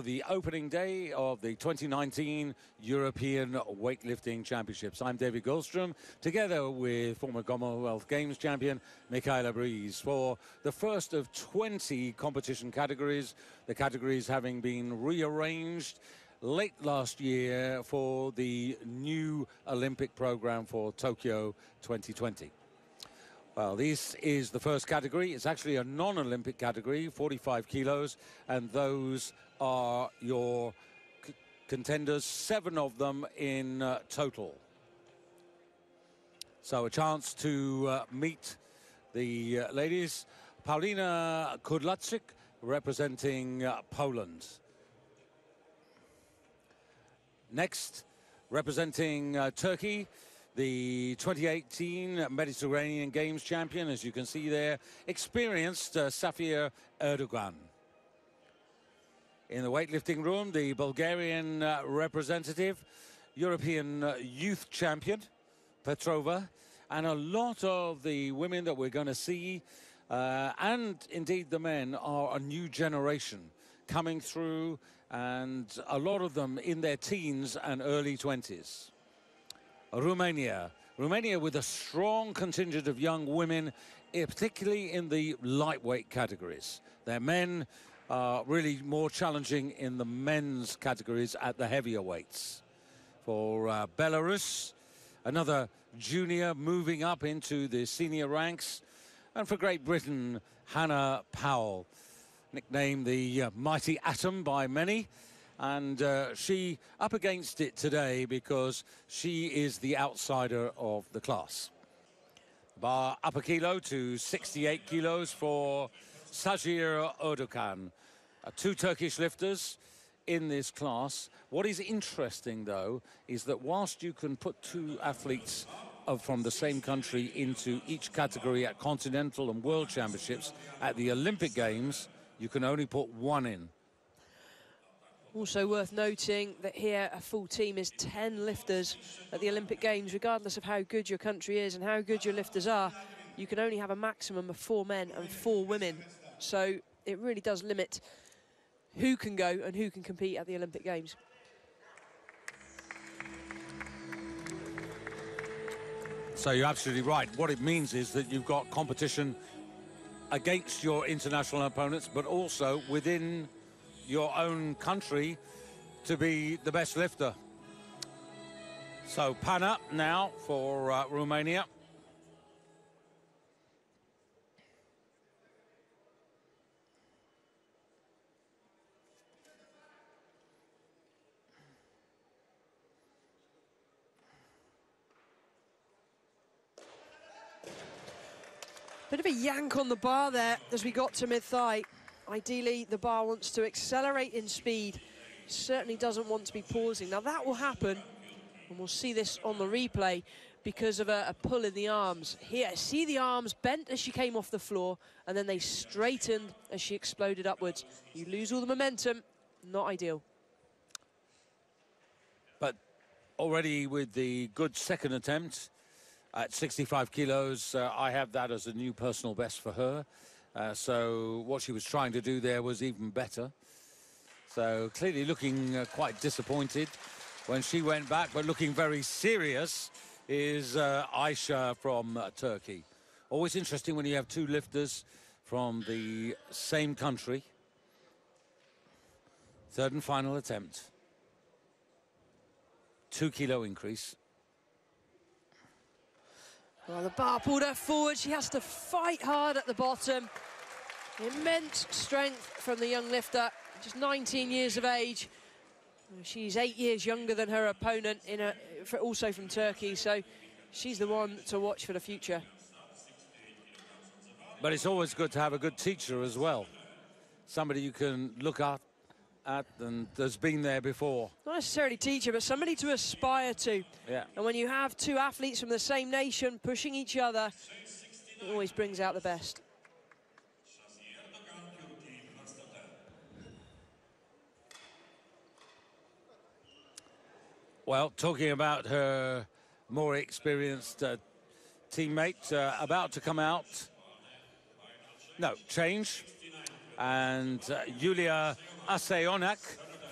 The opening day of the 2019 European Weightlifting Championships. I'm David Goldstrom, together with former Commonwealth Games champion Michaela Breeze, for the first of 20 competition categories, the categories having been rearranged late last year for the new Olympic program for Tokyo 2020. Well, this is the first category. It's actually a non-Olympic category, 45 kilos, and those are your contenders, 7 of them in total. So a chance to meet the ladies. Paulina Kudlaczyk, representing Poland. Next, representing Turkey, the 2018 Mediterranean Games champion, as you can see there, experienced Safir Erdogan. In the weightlifting room, the Bulgarian representative, European youth champion, Petrova, and a lot of the women that we're going to see, and indeed the men, are a new generation coming through, and a lot of them in their teens and early 20s. Romania with a strong contingent of young women, particularly in the lightweight categories. Their men are really more challenging in the men's categories at the heavier weights. For Belarus, another junior moving up into the senior ranks. And for Great Britain, Hannah Powell, nicknamed the Mighty Atom by many. And she up against it today because she is the outsider of the class. Bar up a kilo to 68 kilos for Safir Erdogan. 2 Turkish lifters in this class. What is interesting, though, is that whilst you can put 2 athletes from the same country into each category at continental and world championships, at the Olympic Games, you can only put 1 in. Also worth noting that here a full team is 10 lifters at the Olympic Games. Regardless of how good your country is and how good your lifters are, you can only have a maximum of 4 men and 4 women. So it really does limit who can go and who can compete at the Olympic Games. So you're absolutely right. What it means is that you've got competition against your international opponents, but also within your own country to be the best lifter. So Panna now for Romania. Bit of a yank on the bar there as we got to mid-thigh. Ideally, the bar wants to accelerate in speed. Certainly doesn't want to be pausing. Now, that will happen, and we'll see this on the replay, because of a pull in the arms. Here, see the arms bent as she came off the floor, and then they straightened as she exploded upwards. You lose all the momentum, not ideal. But already with the good second attempt at 65 kilos, I have that as a new personal best for her. So what she was trying to do there was even better. So clearly looking quite disappointed when she went back, but looking very serious is Aisha from Turkey. Always interesting when you have 2 lifters from the same country. Third and final attempt. 2 kilo increase. Well, the bar pulled her forward. She has to fight hard at the bottom. Immense strength from the young lifter, just 19 years of age. She's 8 years younger than her opponent, also from Turkey, so she's the one to watch for the future. But it's always good to have a good teacher as well. Somebody you can look at and has been there before. Not necessarily teacher, but somebody to aspire to. Yeah. And when you have 2 athletes from the same nation pushing each other, it always brings out the best. Well, talking about her more experienced teammate, about to come out. No, change. And Julia Aseonak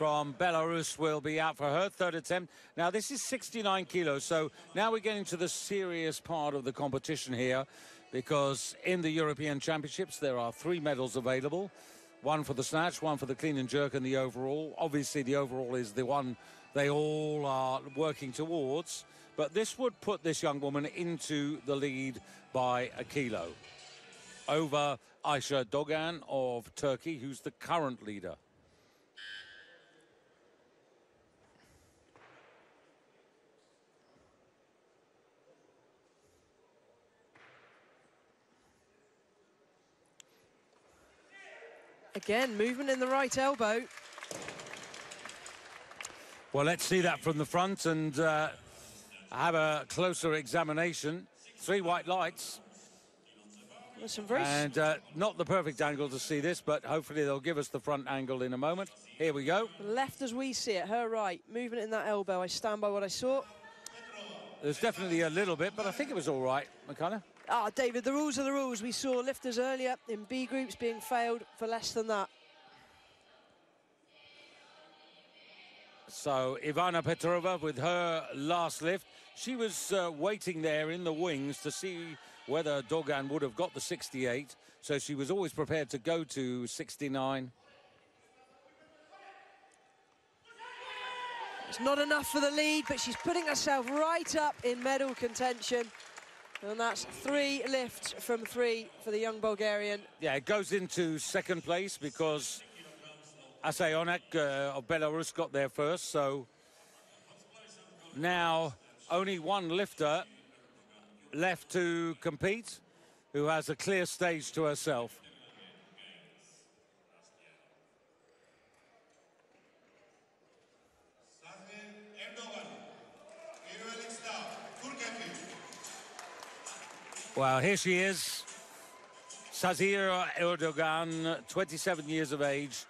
from Belarus will be out for her third attempt. Now, this is 69 kilos, so now we're getting to the serious part of the competition here, because in the European Championships, there are 3 medals available. One for the snatch, one for the clean and jerk, and the overall. Obviously, the overall is the one they all are working towards. But this would put this young woman into the lead by a kilo over Ayşe Dogan of Turkey, who's the current leader. Again, movement in the right elbow. Well, let's see that from the front and have a closer examination. 3 white lights. There's some very... And not the perfect angle to see this, but hopefully they'll give us the front angle in a moment. Here we go. Left as we see it, her right. Movement in that elbow. I stand by what I saw. There's definitely a little bit, but I think it was all right, McCullough. Ah, David, the rules are the rules. We saw lifters earlier in B groups being failed for less than that. So Ivana Petrova with her last lift. She was waiting there in the wings to see whether Dogan would have got the 68. So she was always prepared to go to 69. It's not enough for the lead, but she's putting herself right up in medal contention. And that's 3 lifts from 3 for the young Bulgarian. Yeah, it goes into second place because Asayonek of Belarus got there first. So now only 1 lifter left to compete who has a clear stage to herself. Well, here she is, Sazir Erdogan, 27 years of age,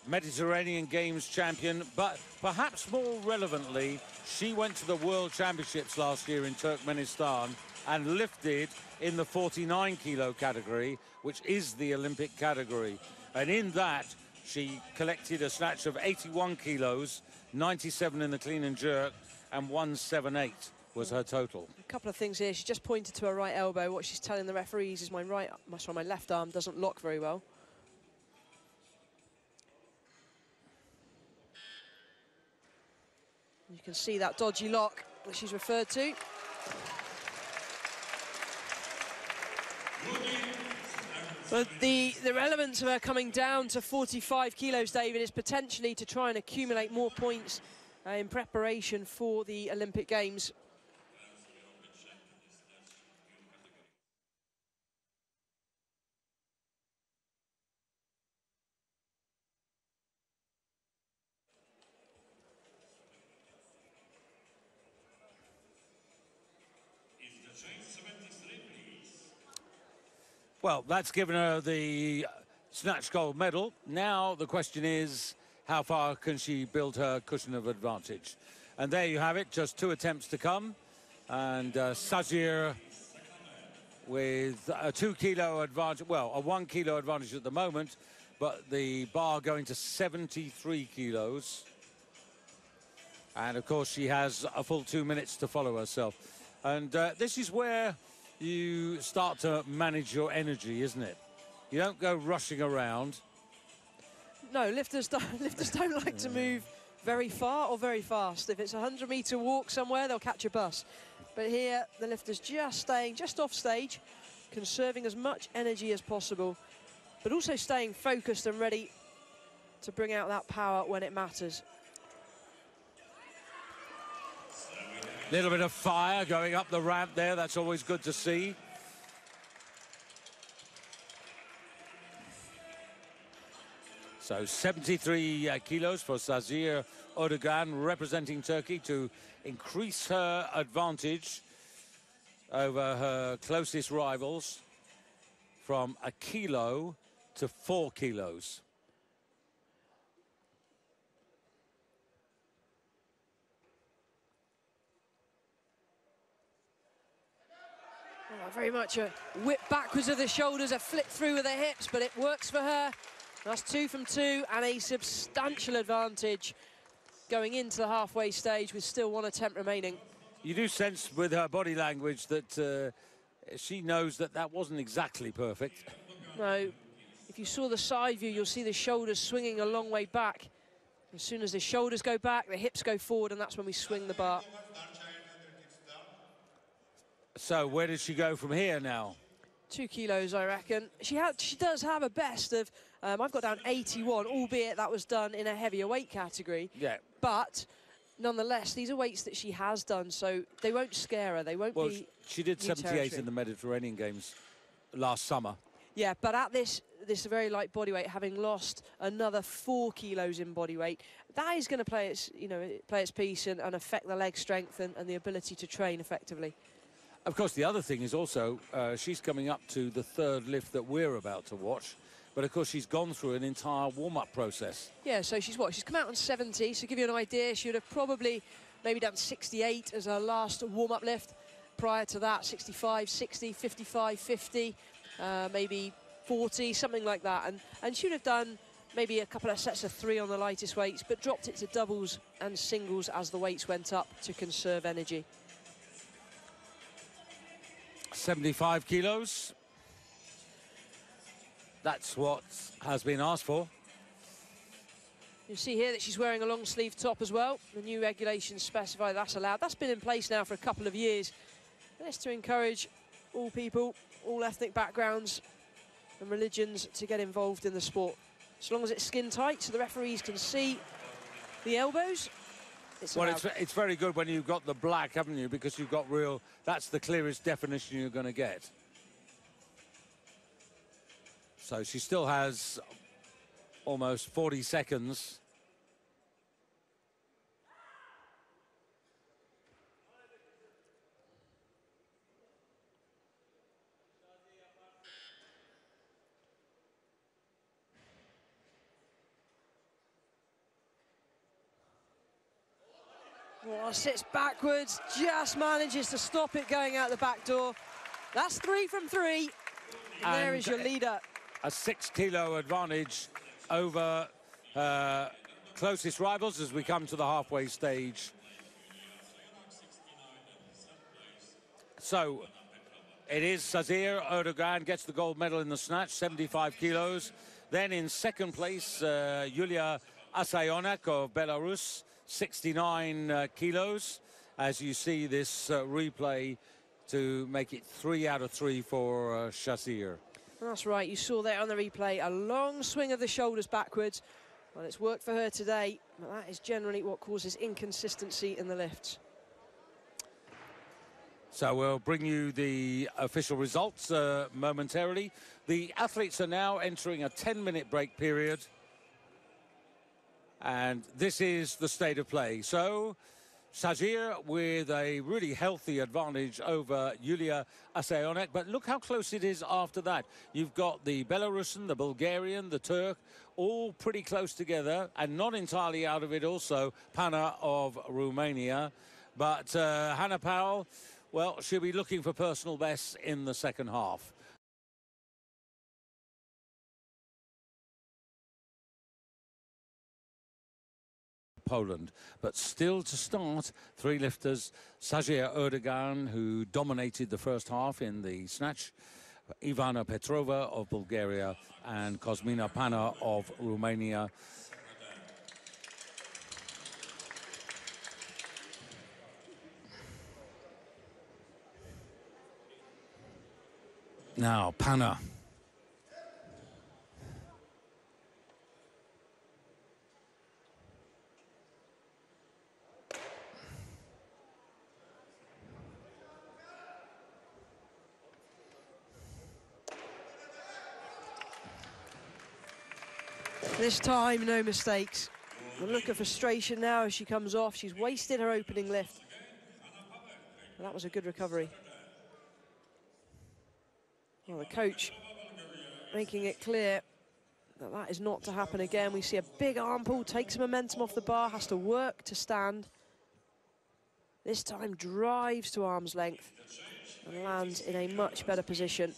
Mediterranean Games champion, but perhaps more relevantly, she went to the World Championships last year in Turkmenistan and lifted in the 49 kilo category, which is the Olympic category. And in that, she collected a snatch of 81 kilos, 97 in the clean and jerk, and 178 was her total. A couple of things here. She just pointed to her right elbow. What she's telling the referees is my left arm doesn't lock very well. You can see that dodgy lock that she's referred to. But the relevance of her coming down to 45 kilos, David, is potentially to try and accumulate more points in preparation for the Olympic Games. Well, that's given her the snatch gold medal. Now the question is, how far can she build her cushion of advantage? And there you have it, just 2 attempts to come. And Sazir with a 2 kilo advantage, well, a 1 kilo advantage at the moment, but the bar going to 73 kilos. And of course, she has a full 2 minutes to follow herself. And this is where you start to manage your energy, isn't it? You don't go rushing around. No, lifters don't like to move very far or very fast. If it's a 100-meter walk somewhere, they'll catch a bus. But here, the lifter's just staying just off stage, conserving as much energy as possible, but also staying focused and ready to bring out that power when it matters. Little bit of fire going up the ramp there. That's always good to see. So 73 kilos for Sazir Erdogan, representing Turkey, to increase her advantage over her closest rivals from a kilo to 4 kilos. Oh, very much a whip backwards of the shoulders, a flip through with the hips, but it works for her. That's 2 from 2 and a substantial advantage going into the halfway stage with still 1 attempt remaining. You do sense with her body language that she knows that that wasn't exactly perfect. No, if you saw the side view, you'll see the shoulders swinging a long way back. As soon as the shoulders go back, the hips go forward, and that's when we swing the bar. So where does she go from here now? 2 kilos, I reckon. She does have a best of, I've got down 81, albeit that was done in a heavier weight category. Yeah. But nonetheless, these are weights that she has done, so they won't scare her. They won't be. She did 78 in the Mediterranean Games last summer. Yeah, but at this very light body weight, having lost another 4 kilos in body weight, that is going to play its piece and affect the leg strength and the ability to train effectively. Of course, the other thing is also she's coming up to the 3rd lift that we're about to watch. But, of course, she's gone through an entire warm-up process. Yeah, so she's come out on 70. So to give you an idea, she would have probably maybe done 68 as her last warm-up lift. Prior to that, 65, 60, 55, 50, maybe 40, something like that. And she would have done maybe a couple of sets of 3 on the lightest weights, but dropped it to doubles and singles as the weights went up to conserve energy. 75 kilos. That's what has been asked for. You see here that she's wearing a long sleeve top as well. The new regulations specify that's allowed. That's been in place now for a couple of years. And it's to encourage all people, all ethnic backgrounds and religions to get involved in the sport. As long as it's skin tight so the referees can see the elbows. Well, it's very good when you've got the black, haven't you? Because you've got that's the clearest definition you're going to get. So she still has almost 40 seconds. Oh, sits backwards, just manages to stop it going out the back door. That's 3 from 3. And there is your leader. A 6 kilo advantage over closest rivals as we come to the halfway stage. So it is Sazir Erdogan gets the gold medal in the snatch, 75 kilos. Then in second place, Yulia Asayonak of Belarus, 69 kilos. As you see this replay to make it 3 out of 3 for Sazir. That's right, you saw there on the replay, a long swing of the shoulders backwards. Well, it's worked for her today, but that is generally what causes inconsistency in the lifts. So we'll bring you the official results momentarily. The athletes are now entering a 10-minute break period. And this is the state of play. So Sazir with a really healthy advantage over Yulia Asayonek. But look how close it is after that. You've got the Belarusian, the Bulgarian, the Turk, all pretty close together. And not entirely out of it also, Panna of Romania. But Hannah Powell, well, she'll be looking for personal bests in the second half. Poland, but still to start, 3 lifters, Sazir Erdogan, who dominated the first half in the snatch, Ivana Petrova of Bulgaria and Cosmina Panna of Romania. Now, Panna. This time, no mistakes. The look of frustration now as she comes off. She's wasted her opening lift. Well, that was a good recovery. Well, the coach making it clear that that is not to happen again. We see a big arm pull, takes momentum off the bar, has to work to stand. This time drives to arm's length and lands in a much better position.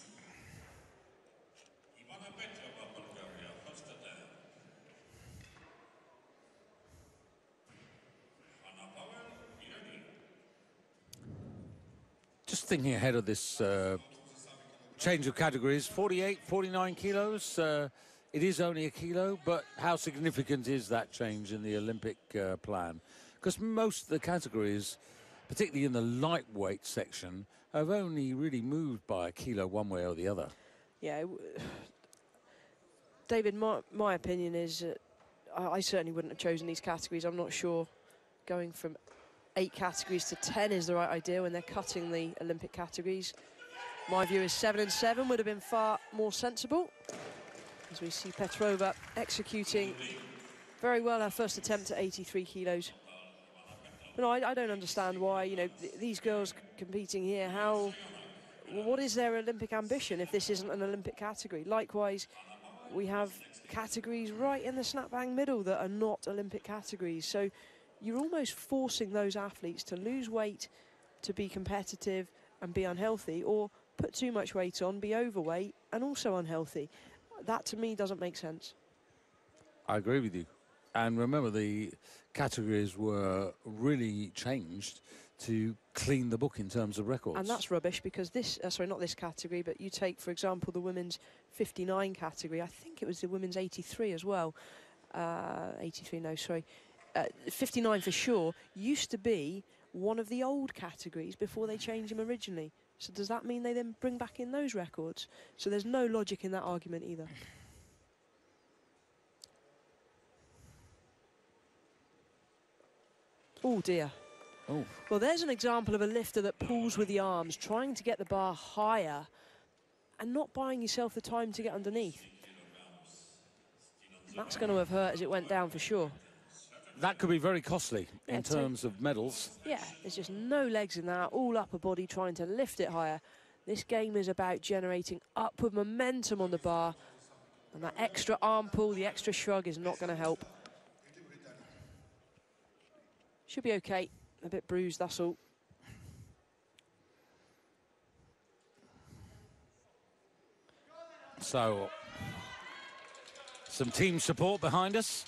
thinking ahead of this change of categories, 48, 49 kilos. It is only a kilo, but how significant is that change in the Olympic plan? Because most of the categories, particularly in the lightweight section, have only really moved by a kilo one way or the other. Yeah, David, my opinion is I certainly wouldn't have chosen these categories. I'm not sure going from 8 categories to 10 is the right idea when they're cutting the Olympic categories. My view is 7 and 7 would have been far more sensible. As we see Petrova executing very well her first attempt at 83 kilos. But no, I don't understand why, you know, these girls competing here, what is their Olympic ambition if this isn't an Olympic category? Likewise, we have categories right in the snap bang middle that are not Olympic categories. So you're almost forcing those athletes to lose weight to be competitive and be unhealthy, or put too much weight on, be overweight and also unhealthy. That to me doesn't make sense. I agree with you. And remember, the categories were really changed to clean the book in terms of records. And that's rubbish, because this, sorry, not this category, but you take, for example, the women's 59 category. I think it was the women's 83 as well. 83, no, sorry. 59 for sure, used to be one of the old categories before they changed them originally. So does that mean they then bring back in those records? So there's no logic in that argument either. Oh dear. Oh. Well, there's an example of a lifter that pulls with the arms, trying to get the bar higher and not buying yourself the time to get underneath. That's going to have hurt as it went down for sure. That could be very costly in terms of medals. Yeah, there's just no legs in that, all upper body trying to lift it higher. This game is about generating upward momentum on the bar, and that extra arm pull, the extra shrug is not going to help. Should be okay. A bit bruised, that's all. So, some team support behind us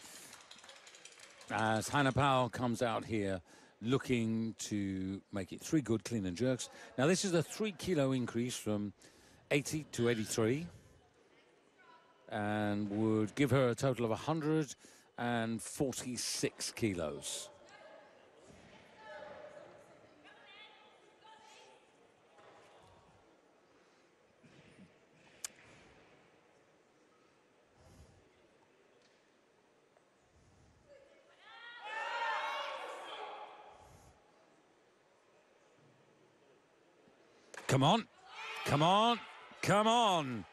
as Hannah Powell comes out here looking to make it 3 good clean and jerks. Now, this is a 3 kilo increase from 80 to 83 and would give her a total of 146 kilos. Come on, come on, come on.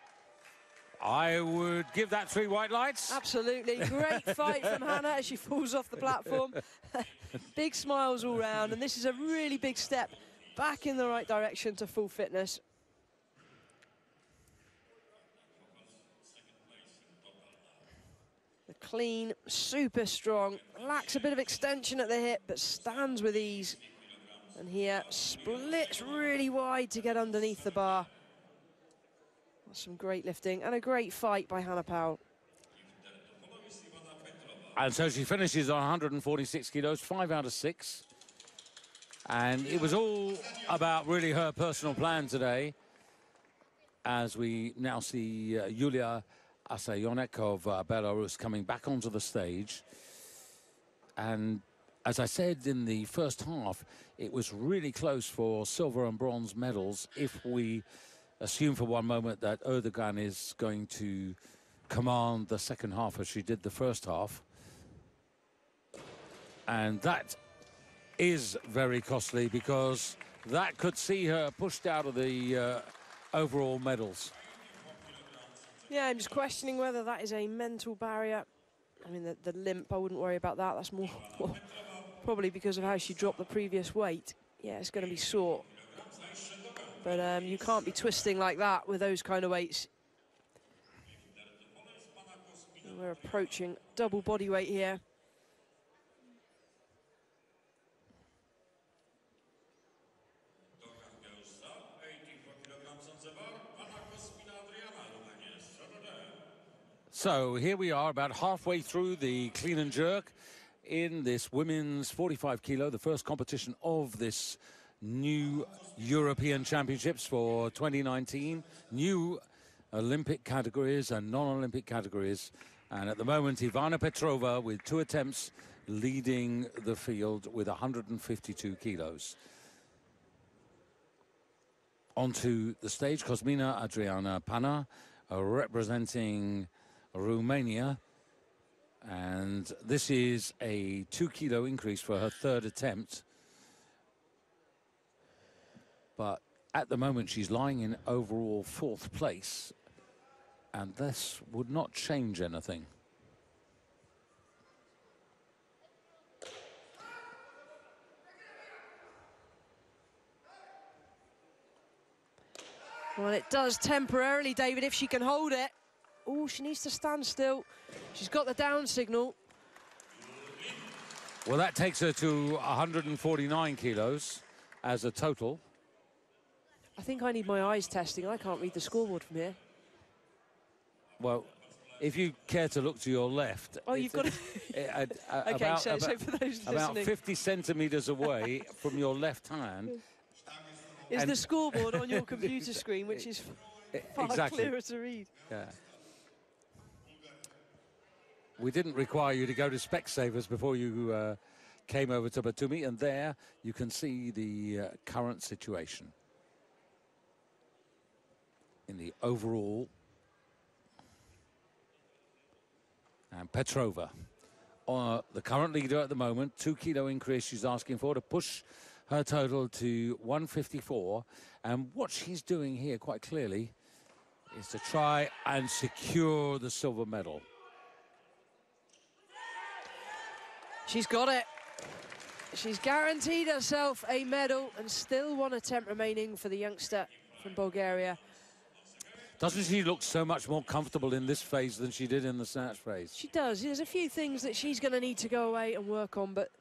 I would give that 3 white lights. Absolutely, great fight from Hannah as she falls off the platform. Big smiles all round, and this is a really big step back in the right direction to full fitness. The clean, super strong, lacks a bit of extension at the hip, but stands with ease. And here, splits really wide to get underneath the bar. That's some great lifting and a great fight by Hannah Powell. And so she finishes on 146 kilos, 5 out of 6. And it was all about really her personal plan today, as we now see Yulia Asayonek of Belarus coming back onto the stage. And as I said in the first half, it was really close for silver and bronze medals if we assume for one moment that Erdogan is going to command the second half as she did the first half. And that is very costly, because that could see her pushed out of the overall medals. Yeah, I'm just questioning whether that is a mental barrier. I mean, the limp, I wouldn't worry about that. That's more probably because of how she dropped the previous weight. Yeah, it's going to be sore. But you can't be twisting like that with those kind of weights. We're approaching double body weight here. So here we are about halfway through the clean and jerk in this women's 45 kilo, the first competition of this new European Championships for 2019, new Olympic categories and non-Olympic categories. And at the moment, Ivana Petrova, with 2 attempts, leading the field with 152 kilos. Onto the stage, Cosmina Adriana Panna, representing Romania. And this is a 2-kilo increase for her 3rd attempt. But at the moment, she's lying in overall 4th place. And this would not change anything. Well, it does temporarily, David, if she can hold it. Oh, she needs to stand still. She's got the down signal. Well, that takes her to 149 kilos as a total. I think I need my eyes testing. I can't read the scoreboard from here. Well, if you care to look to your left... Oh, you've got to... Okay, so for those about listening... 50 centimetres away from your left hand... is the scoreboard on your computer screen, which is far clearer to read. Yeah. We didn't require you to go to Specsavers before you came over to Batumi, and there you can see the current situation in the overall. And Petrova, the current leader at the moment, 2-kilo increase she's asking for to push her total to 154. And what she's doing here quite clearly is to try and secure the silver medal. She's got it. She's guaranteed herself a medal, and still 1 attempt remaining for the youngster from Bulgaria. Doesn't she look so much more comfortable in this phase than she did in the snatch phase? She does. There's a few things that she's going to need to go away and work on, but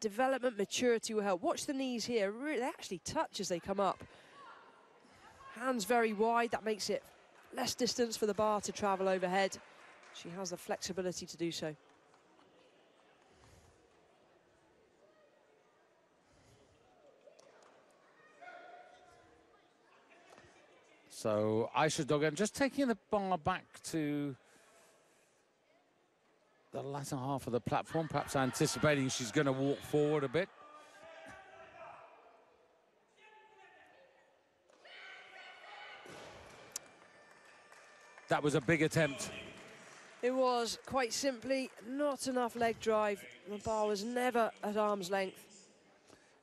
development, maturity will help. Watch the knees here. They actually touch as they come up. Hands very wide. That makes it less distance for the bar to travel overhead. She has the flexibility to do so. So Aisha Dogan just taking the bar back to the latter half of the platform, perhaps anticipating she's going to walk forward a bit. That was a big attempt. It was, quite simply, not enough leg drive. The bar was never at arm's length.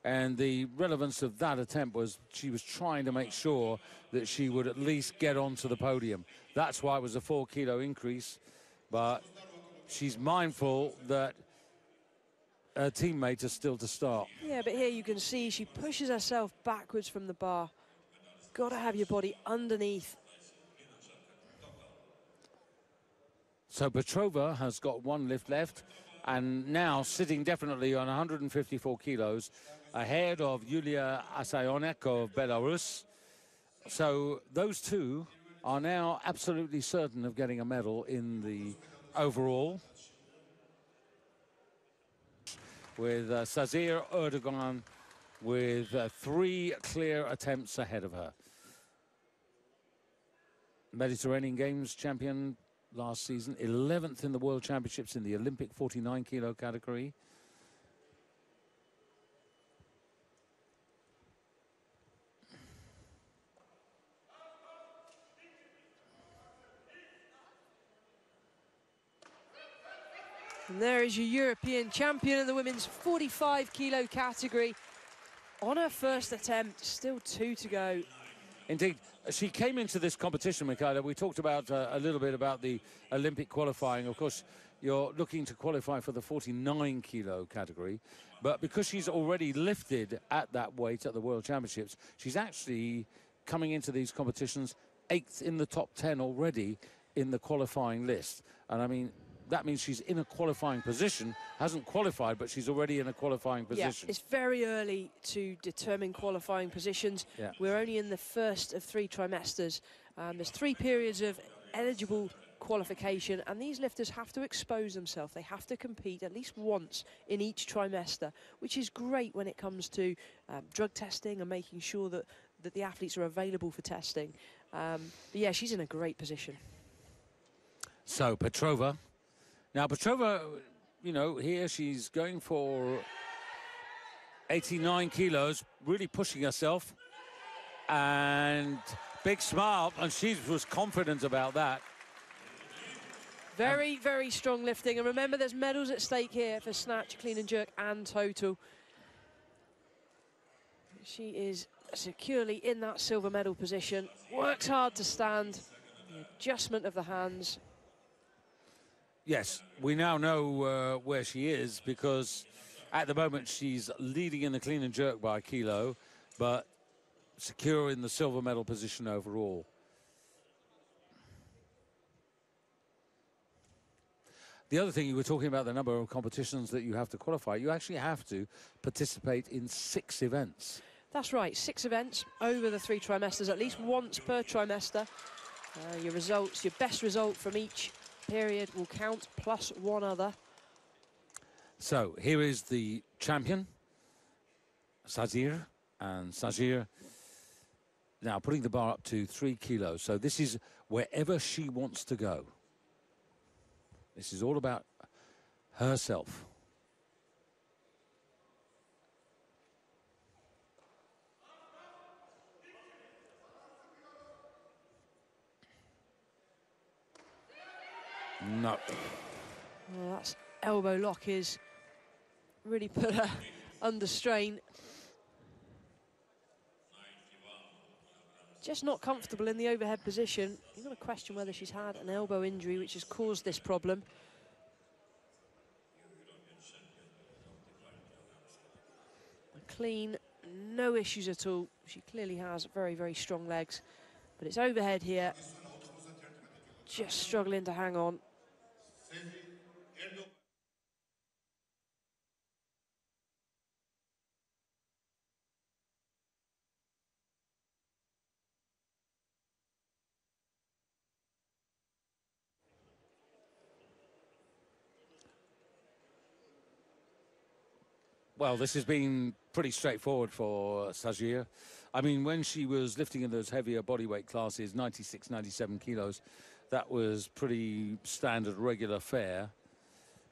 And the relevance of that attempt was she was trying to make sure that she would at least get onto the podium. That's why it was a 4-kilo increase. But she's mindful that her teammate is still to start. Yeah, but here you can see she pushes herself backwards from the bar. Got to have your body underneath. So Petrova has got 1 lift left, and now sitting definitely on 154 kilos, ahead of Yulia Asayonek of Belarus. So those two are now absolutely certain of getting a medal in the overall. With Sazir Erdogan with 3 clear attempts ahead of her. Mediterranean Games champion last season, 11th in the World Championships in the Olympic 49-kilo category. And there is your European champion in the women's 45-kilo category. On her first attempt, still 2 to go. Indeed, she came into this competition, Michaela. We talked about a little bit about the Olympic qualifying. Of course, you're looking to qualify for the 49-kilo category. But because she's already lifted at that weight at the World Championships, she's actually coming into these competitions 8th in the top 10 already in the qualifying list. And I mean, that means she's in a qualifying position, hasn't qualified, but she's already in a qualifying position. Yeah, it's very early to determine qualifying positions. Yeah. We're only in the first of 3 trimesters. There's 3 periods of eligible qualification, and these lifters have to expose themselves. They have to compete at least once in each trimester, which is great when it comes to drug testing and making sure that the athletes are available for testing. But yeah, she's in a great position. So Petrova. Now Petrova, you know, here she's going for 89 kilos, really pushing herself. And big smile, and she was confident about that. Very, very strong lifting. And remember, there's medals at stake here for snatch, clean and jerk, and total. She is securely in that silver medal position. Works hard to stand. The adjustment of the hands. Yes, we now know where she is, because at the moment she's leading in the clean and jerk by a kilo, but secure in the silver medal position overall. The other thing, you were talking about the number of competitions that you have to qualify. You actually have to participate in 6 events. That's right, 6 events over the 3 trimesters, at least once per trimester. Your results, your best result from each period will count, plus one other. So here is the champion, Sazir, and Sazir now putting the bar up to 3 kilos. So this is wherever she wants to go. This is all about herself. No. Well, that elbow lock is really put her under strain. Just not comfortable in the overhead position. You've got to question whether she's had an elbow injury which has caused this problem. Clean, no issues at all. She clearly has very, very strong legs. But it's overhead here. Just struggling to hang on. Well, this has been pretty straightforward for Sazir. I mean, when she was lifting in those heavier bodyweight classes, 96, 97 kilos, that was pretty standard, regular fare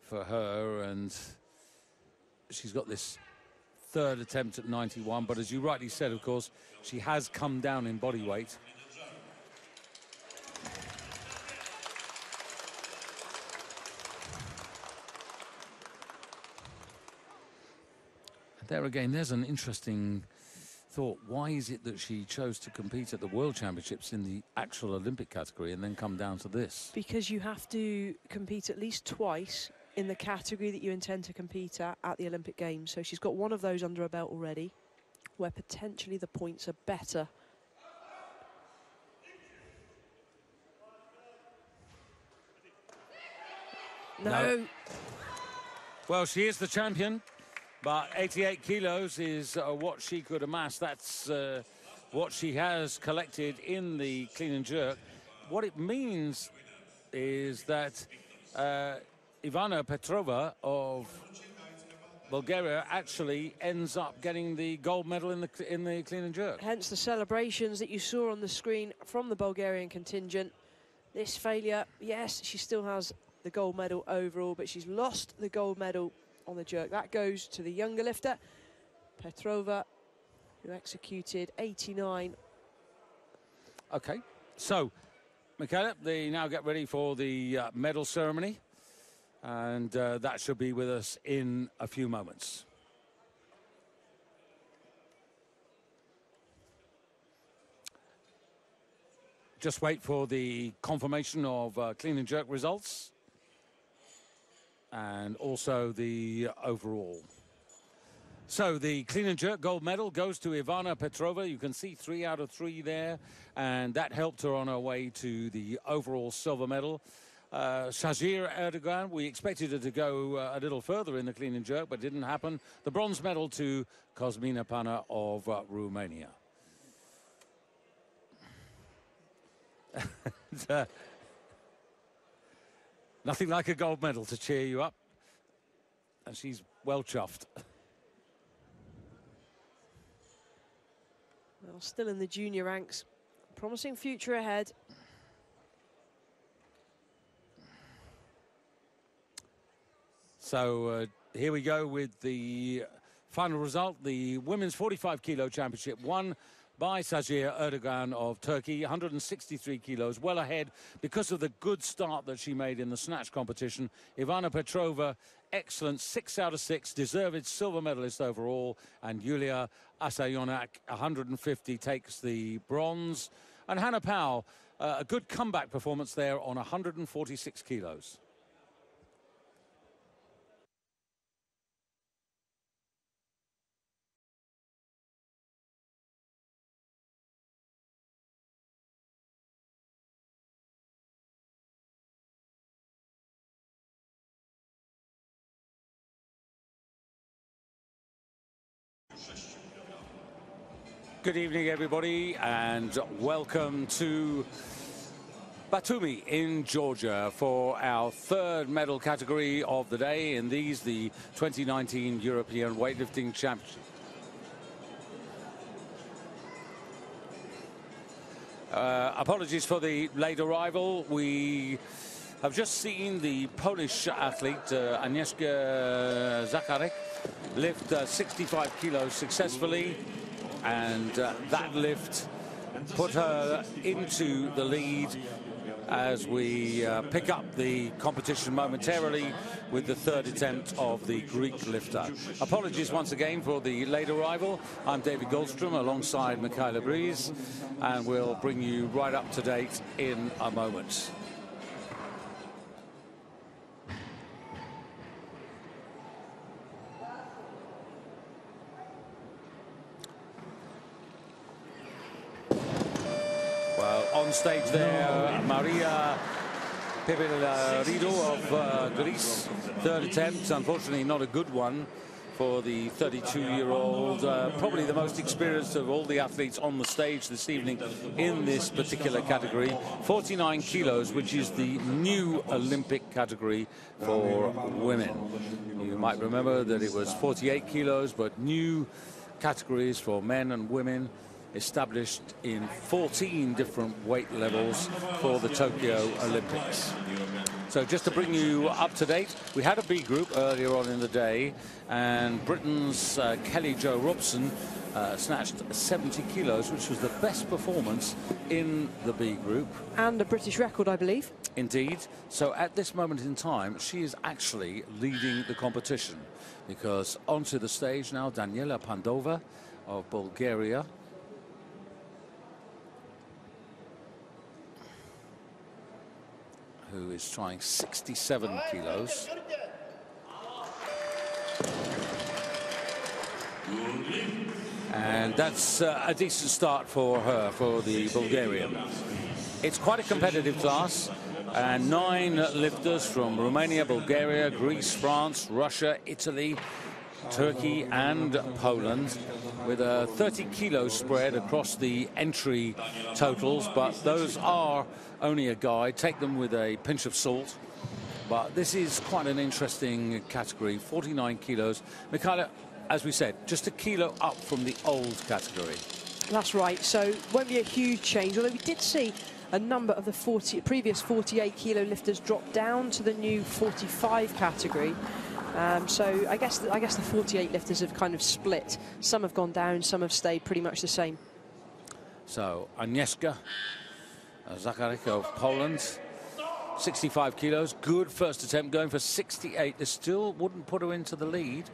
for her. And she's got this 3rd attempt at 91. But as you rightly said, of course, she has come down in bodyweight. There again, there's an interesting thought. Why is it that she chose to compete at the World Championships in the actual Olympic category and then come down to this? Because you have to compete at least twice in the category that you intend to compete at the Olympic Games. So she's got one of those under her belt already, where potentially the points are better. No. Well, she is the champion. But 88 kilos is what she could amass. That's what she has collected in the clean and jerk. What it means is that Ivana Petrova of Bulgaria actually ends up getting the gold medal in the clean and jerk. Hence the celebrations that you saw on the screen from the Bulgarian contingent. This failure, yes, she still has the gold medal overall, but she's lost the gold medal on the jerk. That goes to the younger lifter, Petrova, who executed 89. Okay, so, Michaela, they now get ready for the medal ceremony, and that should be with us in a few moments. Just wait for the confirmation of clean and jerk results, and also the overall. So the clean and jerk gold medal goes to Ivana Petrova. You can see 3 out of 3 there, and that helped her on her way to the overall silver medal. Sazir Erdogan, we expected her to go a little further in the clean and jerk, but didn't happen. The bronze medal to Adriana Panna of Romania. Nothing like a gold medal to cheer you up. And she's well chuffed. Well, still in the junior ranks. Promising future ahead. So here we go with the final result. The women's 45 kilo championship won by Sajir Erdogan of Turkey, 163 kilos, well ahead because of the good start that she made in the snatch competition. Ivana Petrova, excellent, 6 out of 6, deserved silver medalist overall. And Yulia Asayonak, 150, takes the bronze. And Hannah Powell, a good comeback performance there on 146 kilos. Good evening, everybody, and welcome to Batumi in Georgia for our third medal category of the day in the 2019 European Weightlifting Championship. Apologies for the late arrival. We have just seen the Polish athlete Agnieszka Zacharek lift 65 kilos successfully. And that lift put her into the lead as we pick up the competition momentarily with the third attempt of the Greek lifter. Apologies once again for the late arrival. I'm David Goldstrom alongside Michaela Breeze, and we'll bring you right up to date in a moment. On stage there, Maria Pipilarido of Greece. Third attempt, unfortunately not a good one for the 32-year-old. Probably the most experienced of all the athletes on the stage this evening in this particular category. 49 kilos, which is the new Olympic category for women. You might remember that it was 48 kilos, but new categories for men and women established in 14 different weight levels for the Tokyo Olympics. So just to bring you up to date, we had a B group earlier on in the day, and Britain's Khadijah Robson snatched 70 kilos, which was the best performance in the B group. And a British record, I believe. Indeed. So at this moment in time, she is actually leading the competition, because onto the stage now, Daniela Pandova of Bulgaria. Who is trying 67 kilos. And that's a decent start for her, for the Bulgarian. It's quite a competitive class, and 9 lifters from Romania, Bulgaria, Greece, France, Russia, Italy, Turkey and Poland, with a 30 kilo spread across the entry totals, but those are only a guide. Take them with a pinch of salt. But this is quite an interesting category, 49 kilos. Michaela, as we said, just a kilo up from the old category. That's right, so won't be a huge change, although we did see a number of the previous 48 kilo lifters drop down to the new 45 category. So I guess the 48 lifters have kind of split. Some have gone down, some have stayed pretty much the same. So Agnieszka Zacharek of Poland, 65 kilos, good first attempt, going for 68. This still wouldn't put her into the lead.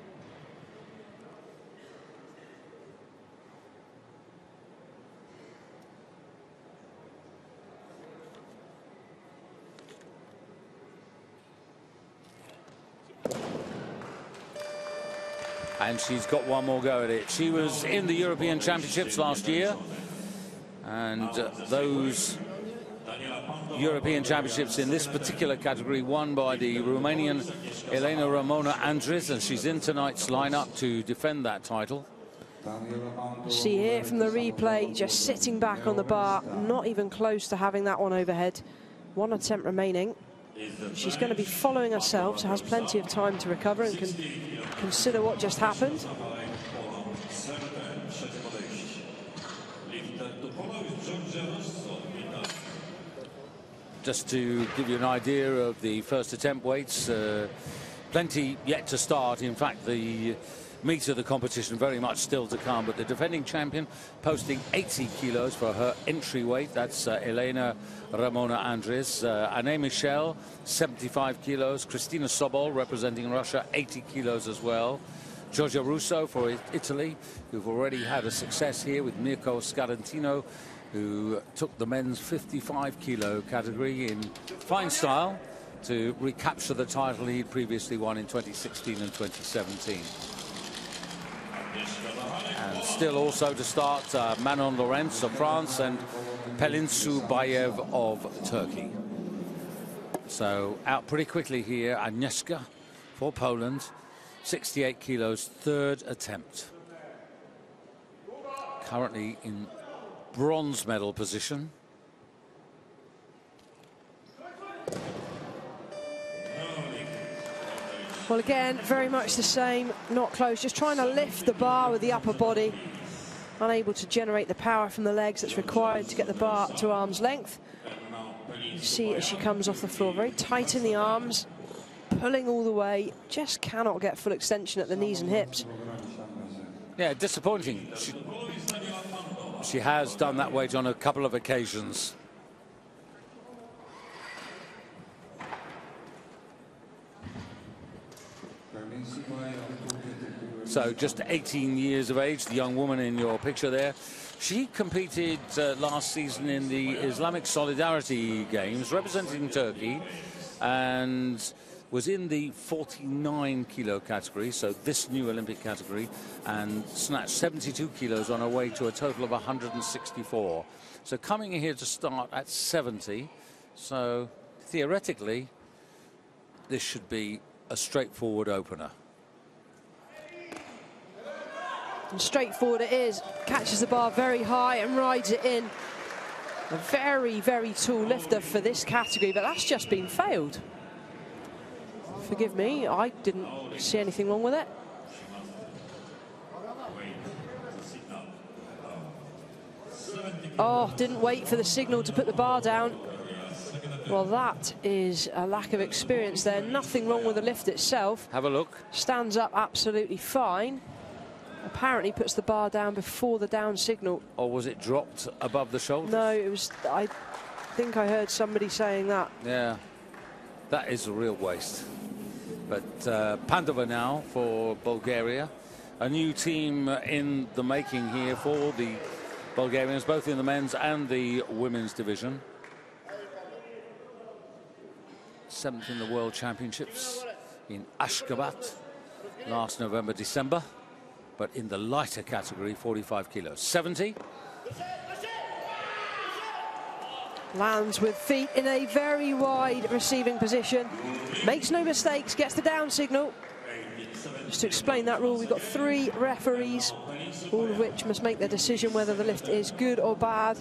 And she's got one more go at it. She was in the European Championships last year, and those European Championships in this particular category won by the Romanian Elena Ramona, and she's in tonight's lineup to defend that title. See here from the replay, just sitting back on the bar, not even close to having that one overhead. One attempt remaining. She's going to be following herself, so has plenty of time to recover and can consider what just happened. Just to give you an idea of the first attempt weights, plenty yet to start. In fact, the meat of the competition very much still to come, but the defending champion posting 80 kilos for her entry weight. That's Elena Ramona Andres. Anne Michel, 75 kilos. Kristina Sobol, representing Russia, 80 kilos as well. Jojo Rousseau for Italy, who've already had a success here with Mirko Scarantino, who took the men's 55 kilo category in fine style to recapture the title he'd previously won in 2016 and 2017. And still also to start, Manon Lorenz of France and Pelinsu Bayev of Turkey. So out pretty quickly here, Agnieszka for Poland, 68 kilos, third attempt. Currently in bronze medal position. Well, again, very much the same, not close, just trying to lift the bar with the upper body, unable to generate the power from the legs that's required to get the bar to arm's length. You see as she comes off the floor, very tight in the arms, pulling all the way, just cannot get full extension at the knees and hips. Yeah, disappointing. She has done that weight on a couple of occasions. So just 18 years of age, the young woman in your picture there. She competed last season in the Islamic Solidarity Games, representing Turkey, and was in the 49 kilo category, so this new Olympic category, and snatched 72 kilos on her way to a total of 164. So coming in here to start at 70, so theoretically this should be a straightforward opener. And straightforward it is, catches the bar very high and rides it in. A very, very tall lifter for this category, but that's just been failed. Forgive me, I didn't see anything wrong with it. Oh, didn't wait for the signal to put the bar down. Well, that is a lack of experience there. Nothing wrong with the lift itself. Have a look. Stands up absolutely fine. Apparently puts the bar down before the down signal. Or was it dropped above the shoulders? No, it was, I think I heard somebody saying that. Yeah, that is a real waste. But Pandova now for Bulgaria. A new team in the making here for the Bulgarians, both in the men's and the women's division. 7th in the World Championships in Ashgabat last November, December. But in the lighter category, 45 kilos. 70. Lands with feet in a very wide receiving position. Makes no mistakes, gets the down signal. Just to explain that rule, we've got 3 referees, all of which must make their decision whether the lift is good or bad.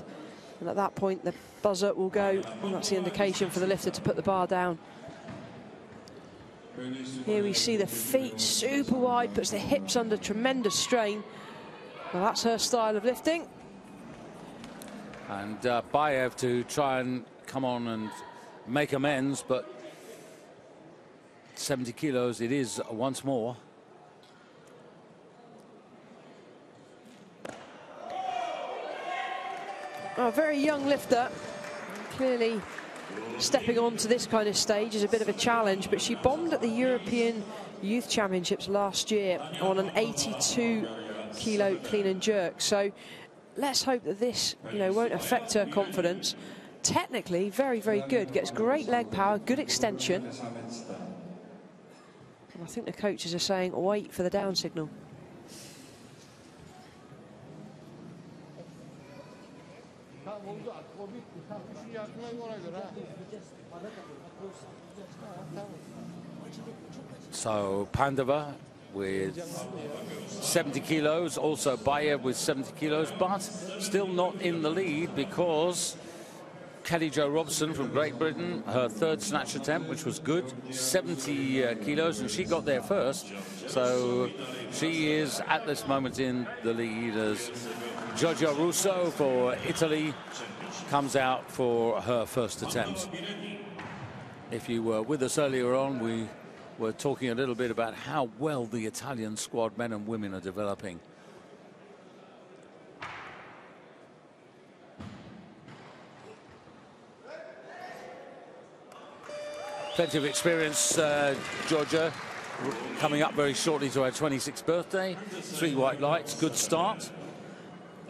And at that point, the buzzer will go, and that's the indication for the lifter to put the bar down. Here we see the feet super wide, puts the hips under tremendous strain. Well, that's her style of lifting. And Bayev to try and come on and make amends, but 70 kilos it is once more. Oh, a very young lifter, clearly stepping on to this kind of stage is a bit of a challenge, but she bombed at the European Youth Championships last year on an 82 kilo clean and jerk. So let's hope that this, won't affect her confidence. Technically, very, very good. Gets great leg power, good extension. And I think the coaches are saying, wait for the down signal. So Pandova with 70 kilos, also Bayev with 70 kilos, but still not in the lead because Khadijah Robson from Great Britain, her third snatch attempt, which was good, 70 kilos, and she got there first. So she is at this moment in the lead as Jojo Rousseau for Italy comes out for her first attempt. If you were with us earlier on, we were talking a little bit about how well the Italian squad, men and women, are developing. Plenty of experience, Georgia, coming up very shortly to her 26th birthday. 3 white lights, good start.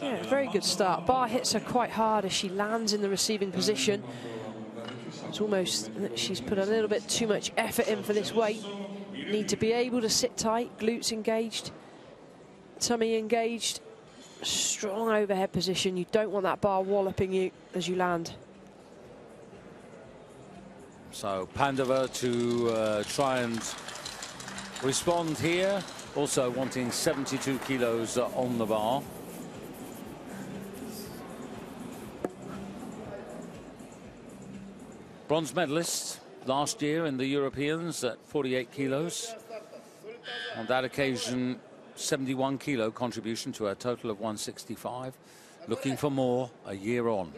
Yeah, very good start. Bar hits her quite hard as she lands in the receiving position. It's almost that she's put a little bit too much effort in for this weight. You need to be able to sit tight, glutes engaged, tummy engaged, strong overhead position. You don't want that bar walloping you as you land. So Pandava to try and respond here, also wanting 72 kilos on the bar. Bronze medalist last year in the Europeans at 48 kilos. On that occasion, 71 kilo contribution to a total of 165. Looking for more a year on.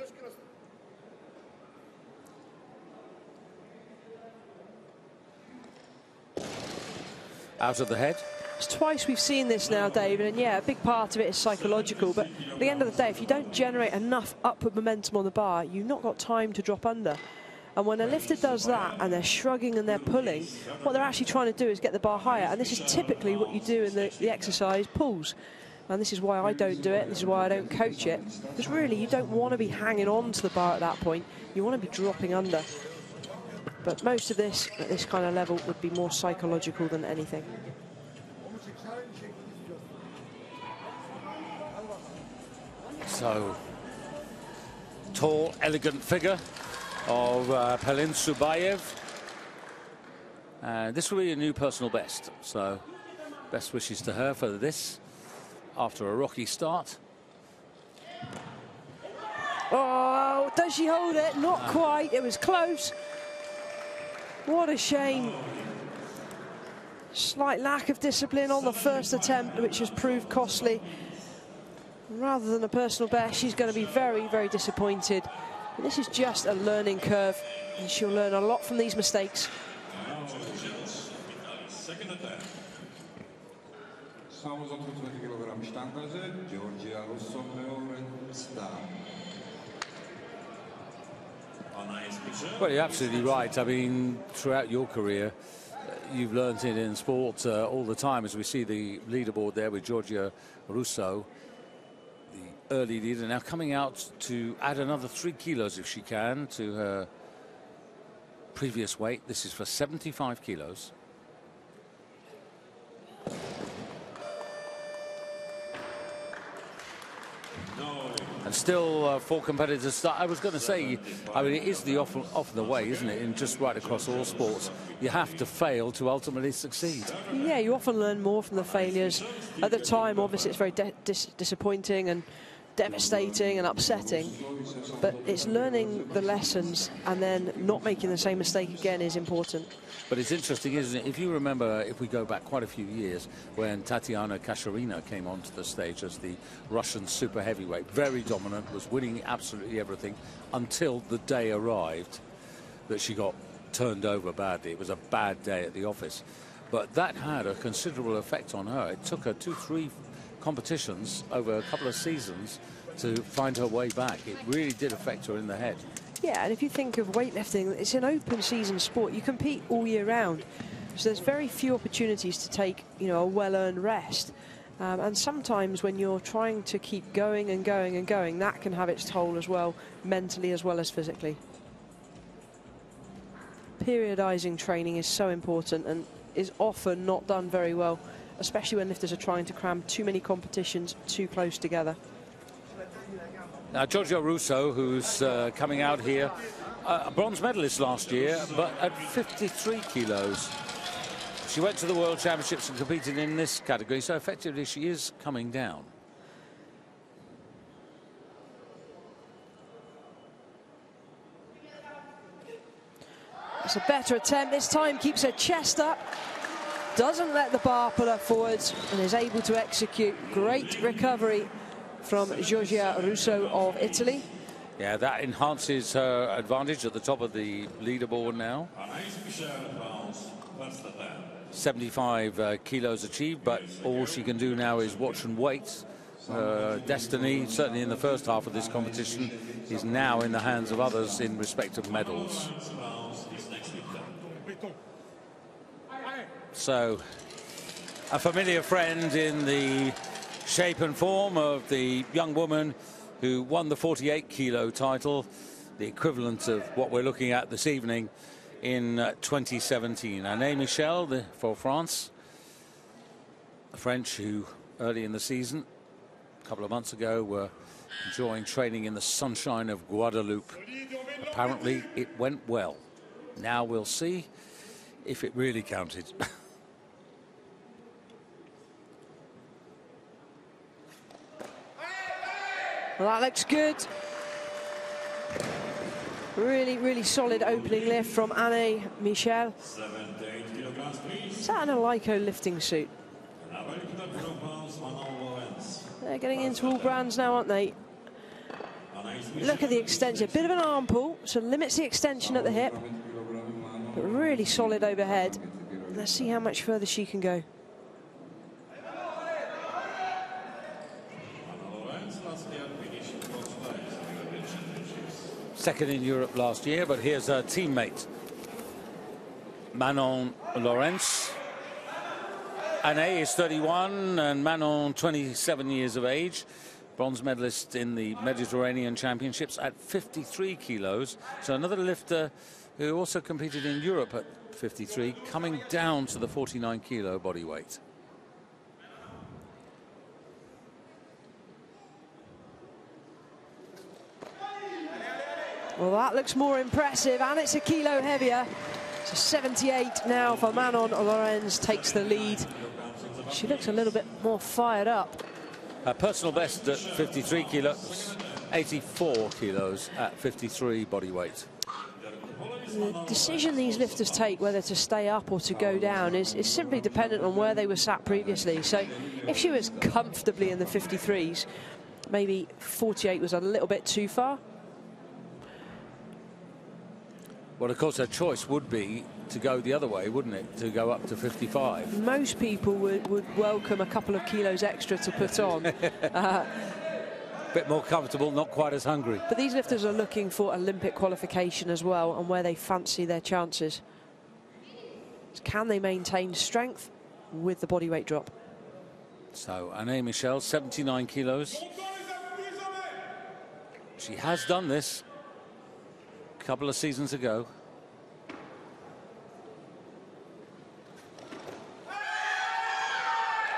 Out of the head. It's twice we've seen this now, David, and yeah, a big part of it is psychological, but at the end of the day, if you don't generate enough upward momentum on the bar, you've not got time to drop under. And when a lifter does that and they're shrugging and they're pulling, what they're actually trying to do is get the bar higher, and this is typically what you do in the exercise pulls. And this is why I don't do it, this is why I don't coach it, because really you don't want to be hanging on to the bar at that point, you want to be dropping under. But most of this, at this kind of level, would be more psychological than anything. So, tall, elegant figure of Pelin Subayev. This will be a new personal best. So, best wishes to her for this after a rocky start. Oh, does she hold it? Not quite. It was close. What a shame. Slight lack of discipline on the first attempt, which has proved costly. Rather than a personal best, she's going to be very, very disappointed. And this is just a learning curve, and she'll learn a lot from these mistakes. Well, you're absolutely right. I mean, throughout your career, you've learned it in sport all the time, as we see the leaderboard there with Jojo Rousseau, the early leader, now coming out to add another 3 kilos if she can to her previous weight. This is for 75 kilos. And still 4 competitors start. I was going to say, I mean, it is the often the way, isn't it, in just right across all sports. You have to fail to ultimately succeed. Yeah, you often learn more from the failures. At the time, obviously, it's very disappointing and devastating and upsetting, but it's learning the lessons and then not making the same mistake again is important. But it's interesting, isn't it? If you remember, if we go back quite a few years, when Tatiana Kasharina came onto the stage as the Russian super heavyweight, very dominant, was winning absolutely everything until the day arrived that she got turned over badly. It was a bad day at the office. But that had a considerable effect on her. It took her 2-3 competitions over a couple of seasons to find her way back. It really did affect her in the head. Yeah, and if you think of weightlifting, it's an open season sport. You compete all year round. So there's very few opportunities to take, you know, a well-earned rest. And sometimes when you're trying to keep going and going and going, that can have its toll as well, mentally as well as physically. Periodizing training is so important and is often not done very well, especially when lifters are trying to cram too many competitions too close together. Now, Jojo Rousseau, who's coming out here, a bronze medalist last year, but at 53 kilos. She went to the World Championships and competed in this category, so effectively she is coming down. It's a better attempt this time, keeps her chest up, doesn't let the bar pull her forwards, and is able to execute. Great recovery from Jojo Rousseau of Italy. Yeah, that enhances her advantage at the top of the leaderboard now. 75 kilos achieved, but all she can do now is watch and wait. Destiny, certainly in the first half of this competition, is now in the hands of others in respect of medals. So, a familiar friend in the shape and form of the young woman who won the 48 kilo title, the equivalent of what we're looking at this evening in 2017. Anne Michel for France, the French who early in the season, a couple of months ago, were enjoying training in the sunshine of Guadeloupe. Apparently it went well. Now we'll see if it really counted. Well, that looks good. Really, really solid opening lift from Anne Michel. Is that an Alico lifting suit? They're getting into all brands now, aren't they? Look at the extension. Bit of an arm pull, so limits the extension at the hip. But really solid overhead. Let's see how much further she can go. Second in Europe last year, but here's her teammate, Manon Lawrence. Anne is 31 and Manon 27 years of age. Bronze medalist in the Mediterranean Championships at 53 kilos. So another lifter who also competed in Europe at 53, coming down to the 49 kilo body weight. Well, that looks more impressive, and it's a kilo heavier. So 78 now for Manon Lawrence, takes the lead. She looks a little bit more fired up. Her personal best at 53 kilos, 84 kilos at 53 body weight. The decision these lifters take, whether to stay up or to go down, is simply dependent on where they were sat previously. So if she was comfortably in the 53s, maybe 48 was a little bit too far. Well, of course, her choice would be to go the other way, wouldn't it? To go up to 55. Most people would welcome a couple of kilos extra to put on. Bit more comfortable, not quite as hungry. But these lifters are looking for Olympic qualification as well, and where they fancy their chances. Can they maintain strength with the body weight drop? So, Anne Michel, 79 kilos. She has done this a couple of seasons ago.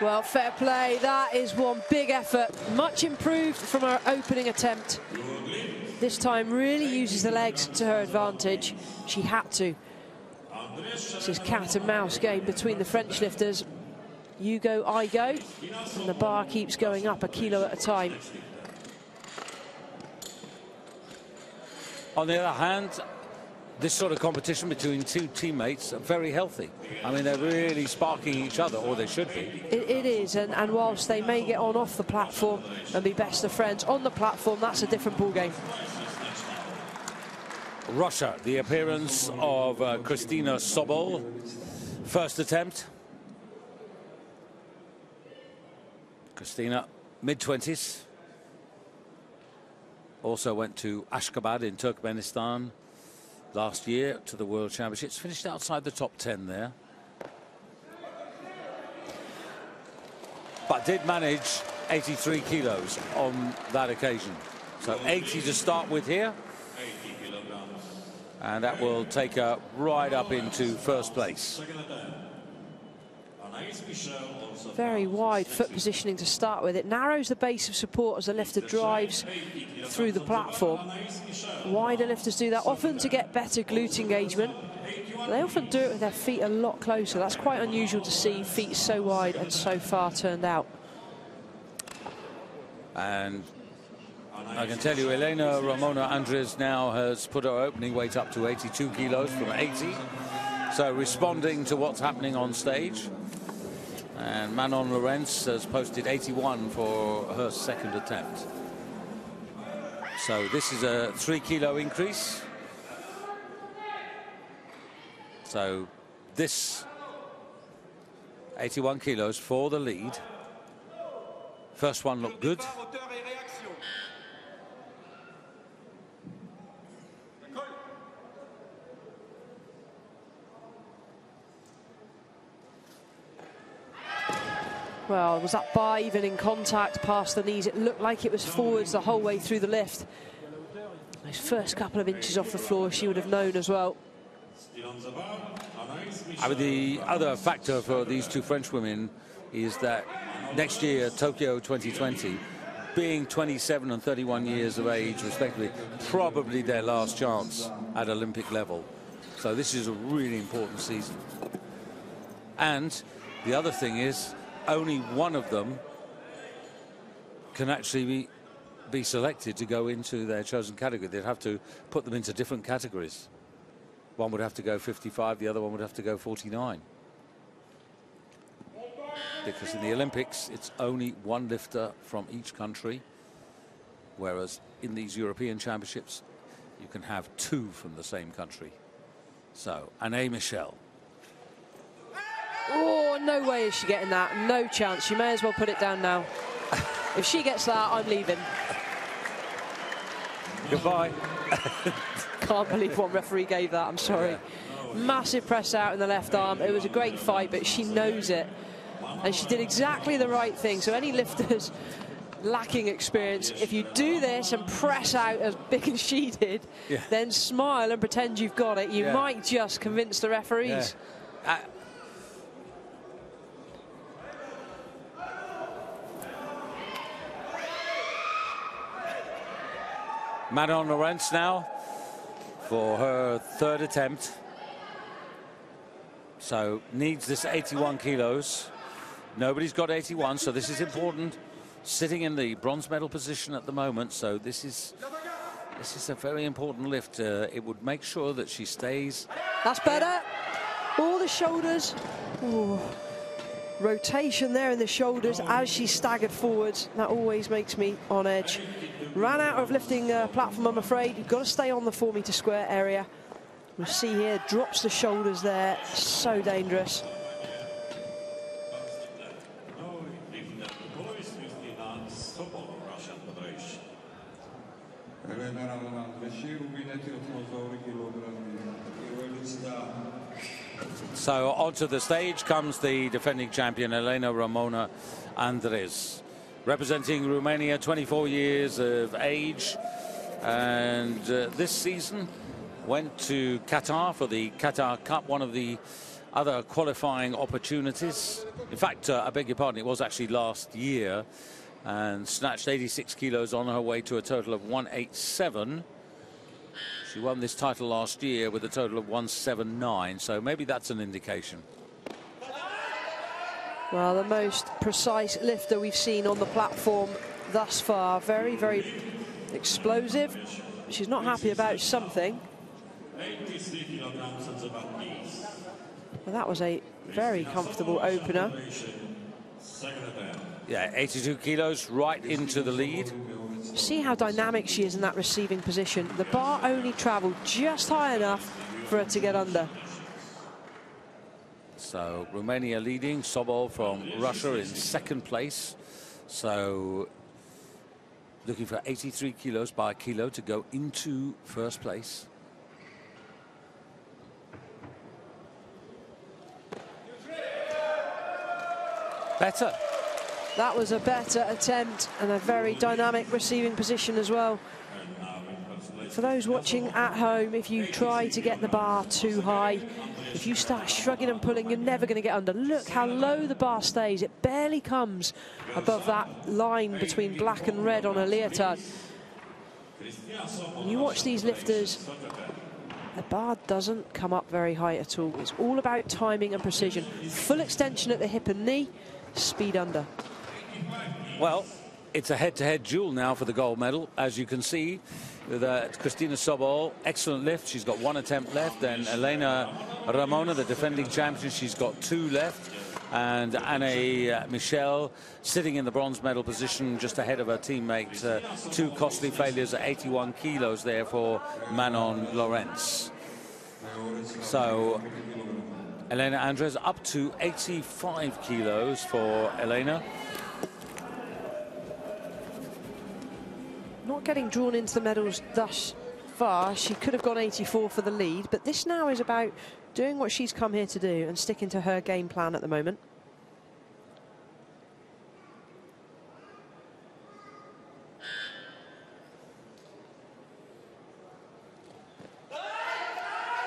Well, fair play. That is one big effort. Much improved from her opening attempt. This time really uses the legs to her advantage. She had to. This is cat and mouse game between the French lifters. You go, I go. And the bar keeps going up a kilo at a time. On the other hand, this sort of competition between two teammates are very healthy. I mean, they're really sparking each other, or they should be. It is, and whilst they may get on off the platform and be best of friends, on the platform, that's a different ballgame. Russia, the appearance of Kristina Sobol. First attempt. Kristina, mid-20s. Also went to Ashgabat in Turkmenistan last year to the World Championships. Finished outside the top 10 there. But did manage 83 kilos on that occasion. So 80 to start with here. And that will take her right up into first place. Very wide foot positioning to start with. It narrows the base of support as the lifter drives through the platform. Wider lifters do that often to get better glute engagement. They often do it with their feet a lot closer. That's quite unusual to see feet so wide and so far turned out. And I can tell you, Elena Ramona Andres now has put her opening weight up to 82 kilos from 80. So responding to what's happening on stage. And Manon Lorenz has posted 81 for her second attempt. So this is a 3-kilo increase. So this 81 kilos for the lead. First one looked good. Well, was that bar even in contact past the knees? It looked like it was forwards the whole way through the lift. Those first couple of inches off the floor, she would have known as well. I mean, the other factor for these two French women is that next year, Tokyo 2020, being 27 and 31 years of age, respectively, probably their last chance at Olympic level. So this is a really important season. And the other thing is, only one of them can actually be selected to go into their chosen category. They'd have to put them into different categories. One would have to go 55, the other one would have to go 49. Because in the Olympics, it's only one lifter from each country, whereas in these European Championships, you can have 2 from the same country. So, Anne Michel. Oh, no way is she getting that. No chance. She may as well put it down now. If she gets that, I'm leaving. Goodbye. Can't believe one referee gave that. I'm sorry. Yeah. Massive press out in the left arm. It was a great fight, but she knows it. And she did exactly the right thing. So any lifters lacking experience, if you do this and press out as big as she did, then smile and pretend you've got it. You might just convince the referees. Yeah. Manon Lorenz now for her third attempt. So needs this 81 kilos. Nobody's got 81, so this is important. Sitting in the bronze medal position at the moment, so this is a very important lift. It would make sure that she stays. That's better. All the shoulders. Ooh. Rotation there in the shoulders as she staggered forwards. That always makes me on edge. Ran out of lifting platform, I'm afraid. You've got to stay on the 4-meter square area. We'll see here, drops the shoulders there. So dangerous. So onto the stage comes the defending champion, Elena Ramona Andres. Representing Romania, 24 years of age. And this season went to Qatar for the Qatar Cup, one of the other qualifying opportunities. In fact, I beg your pardon, it was actually last year. And snatched 86 kilos on her way to a total of 187. She won this title last year with a total of 179, so maybe that's an indication. Well, the most precise lifter we've seen on the platform thus far. Very, very explosive. She's not happy about something. Well, that was a very comfortable opener. Yeah, 82 kilos right into the lead. See how dynamic she is in that receiving position. The bar only travelled just high enough for her to get under. So Romania leading, Sobol from Russia in second place. So looking for 83 kilos by a kilo to go into first place. Better. That was a better attempt and a very dynamic receiving position as well. For those watching at home, if you try to get the bar too high, if you start shrugging and pulling, you're never going to get under. Look how low the bar stays. It barely comes above that line between black and red on a leotard. When you watch these lifters, the bar doesn't come up very high at all. It's all about timing and precision. Full extension at the hip and knee, speed under. Well, it's a head-to-head duel now for the gold medal, as you can see. With Christina Sobol, excellent lift. She's got 1 attempt left. Then Elena Ramona, the defending champion, she's got 2 left. And Anne Michel sitting in the bronze medal position just ahead of her teammate. 2 costly failures at 81 kilos there for Manon Lawrence. So Elena Andres up to 85 kilos for Elena. Not getting drawn into the medals thus far. She could have gone 84 for the lead, but this now is about doing what she's come here to do and sticking to her game plan at the moment.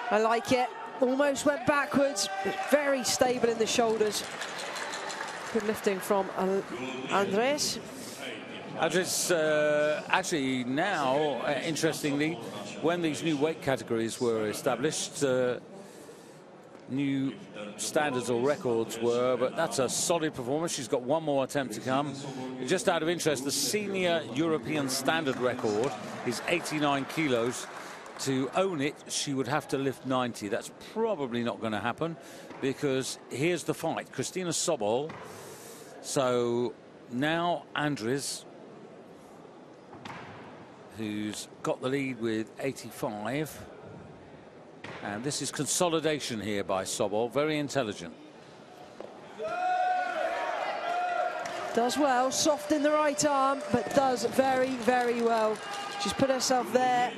I like it. Almost went backwards, but very stable in the shoulders. Good lifting from Andres. Andres, actually now, interestingly, when these new weight categories were established, new standards or records were, but that's a solid performance. She's got 1 more attempt to come. Just out of interest, the senior European standard record is 89 kilos. To own it, she would have to lift 90. That's probably not going to happen, because here's the fight. Christina Sobol. So now Andres, who's got the lead with 85. And this is consolidation here by Sobol. Very intelligent. Does well, soft in the right arm, but does very, very well. She's put herself there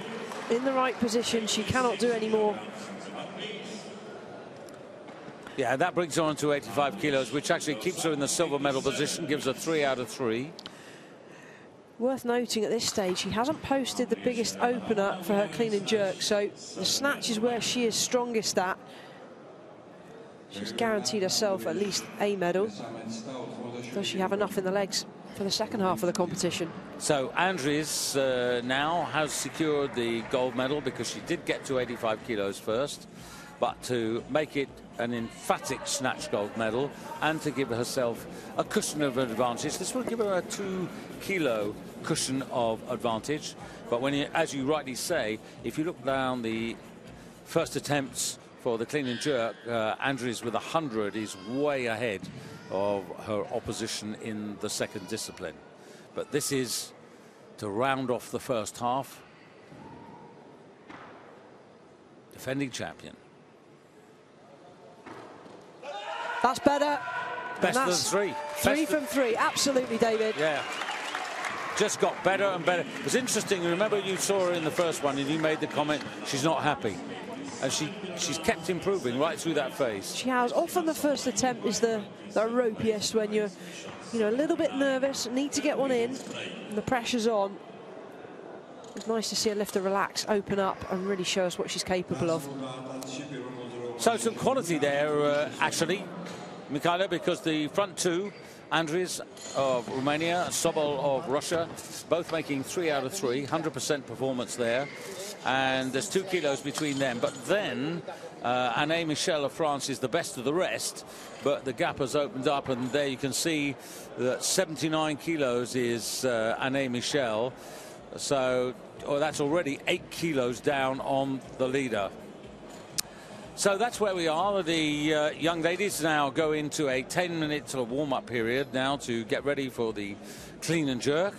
in the right position. She cannot do any more. Yeah, that brings her on to 85 kilos, which actually keeps her in the silver medal position, gives her 3 out of 3. Worth noting at this stage, she hasn't posted the biggest opener for her clean and jerk, so the snatch is where she is strongest at. She's guaranteed herself at least a medal. Does she have enough in the legs for the second half of the competition? So Andres now has secured the gold medal, because she did get to 85 kilos first, but to make it an emphatic snatch gold medal and to give herself a cushion of advantage. This will give her a 2-kilo cushion of advantage. But when you, as you rightly say, if you look down the first attempts for the clean and jerk, Andres with 100 is way ahead of her opposition in the second discipline. But this is to round off the first half. Defending champion. That's better. Best of the 3. 3 from 3, absolutely, David. Yeah. Just got better and better. It was interesting. Remember, you saw her in the first one and you made the comment she's not happy. And she's kept improving right through that phase. She has. Often the first attempt is the ropiest, when you're a little bit nervous, need to get one in, and the pressure's on. It's nice to see her lift her relax, open up, and really show us what she's capable of. So some quality there, actually, Michaela, because the front 2, Andres of Romania, Sobol of Russia, both making 3 out of 3, 100% performance there. And there's 2 kilos between them. But then Anne Michel of France is the best of the rest, but the gap has opened up, and there you can see that 79 kilos is Anne Michel. So that's already 8 kilos down on the leader. So that's where we are. The young ladies now go into a 10-minute warm-up period now to get ready for the clean and jerk.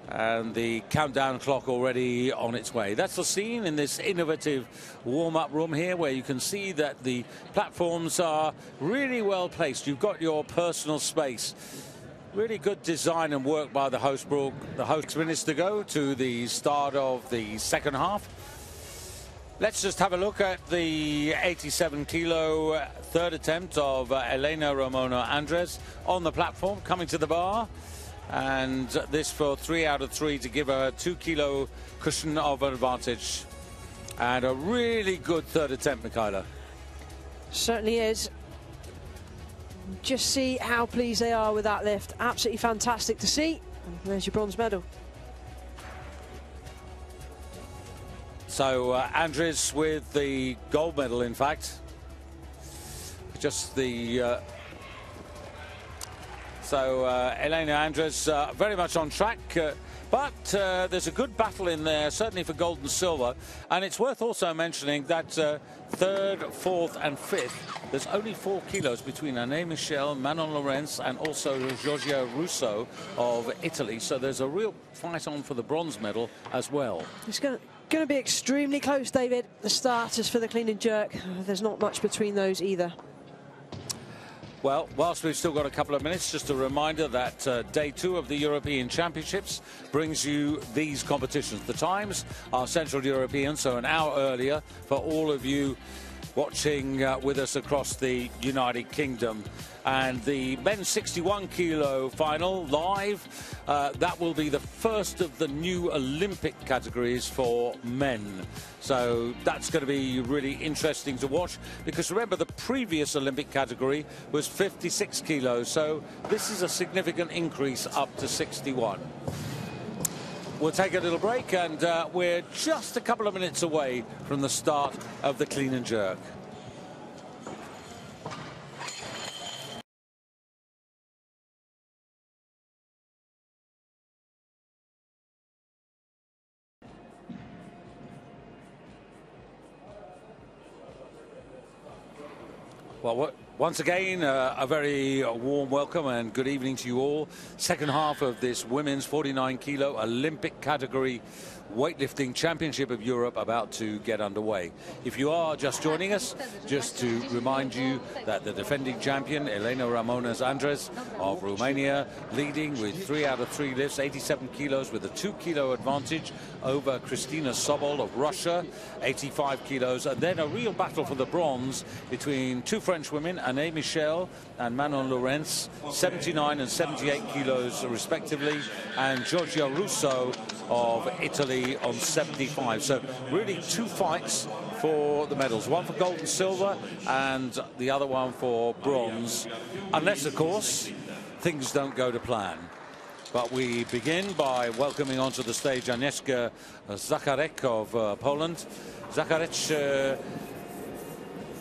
And the countdown clock already on its way. That's the scene in this innovative warm-up room here, where you can see that the platforms are really well placed. You've got your personal space. Really good design and work by the host, Brooke. The host minutes to go to the start of the second half. Let's just have a look at the 87-kilo third attempt of Elena Ramona Andres on the platform, coming to the bar. And this for 3 out of 3 to give her a 2-kilo cushion of advantage. And a really good third attempt, Michaela. Certainly is. Just see how pleased they are with that lift. Absolutely fantastic to see. And there's your bronze medal. So Andres with the gold medal, in fact. Just the So Elena Andres very much on track, but there's a good battle in there, certainly for gold and silver. And it's worth also mentioning that third, fourth and fifth, there's only 4 kilos between Anne Michel, Manon Lorenz and also Jojo Rousseau of Italy. So there's a real fight on for the bronze medal as well. It's going to be extremely close, David. The starters for the clean and jerk, there's not much between those either. Well, whilst we've still got a couple of minutes, just a reminder that day 2 of the European Championships brings you these competitions. The times are Central European, so an hour earlier for all of you watching with us across the United Kingdom. And the men's 61 kilo final live, that will be the first of the new Olympic categories for men. So that's going to be really interesting to watch, because remember the previous Olympic category was 56 kilos, so this is a significant increase up to 61. We'll take a little break, and we're just a couple of minutes away from the start of the clean and jerk. Well, once again, a very warm welcome and good evening to you all. Second half of this women's 49 kilo Olympic category weightlifting championship of Europe about to get underway. If you are just joining us, just to remind you that the defending champion Elena Ramona Andres of Romania, leading with 3 out of 3 lifts, 87 kilos, with a 2 kilo advantage over Kristina Sobol of Russia, 85 kilos, and then a real battle for the bronze between 2 French women, Anne Michel and Manon Lorenz, 79 and 78 kilos respectively, and Jojo Rousseau of Italy on 75. So really 2 fights for the medals, one for gold and silver and the other one for bronze, unless of course things don't go to plan. But we begin by welcoming onto the stage Agnieszka Zacharek of Poland. Zacharek,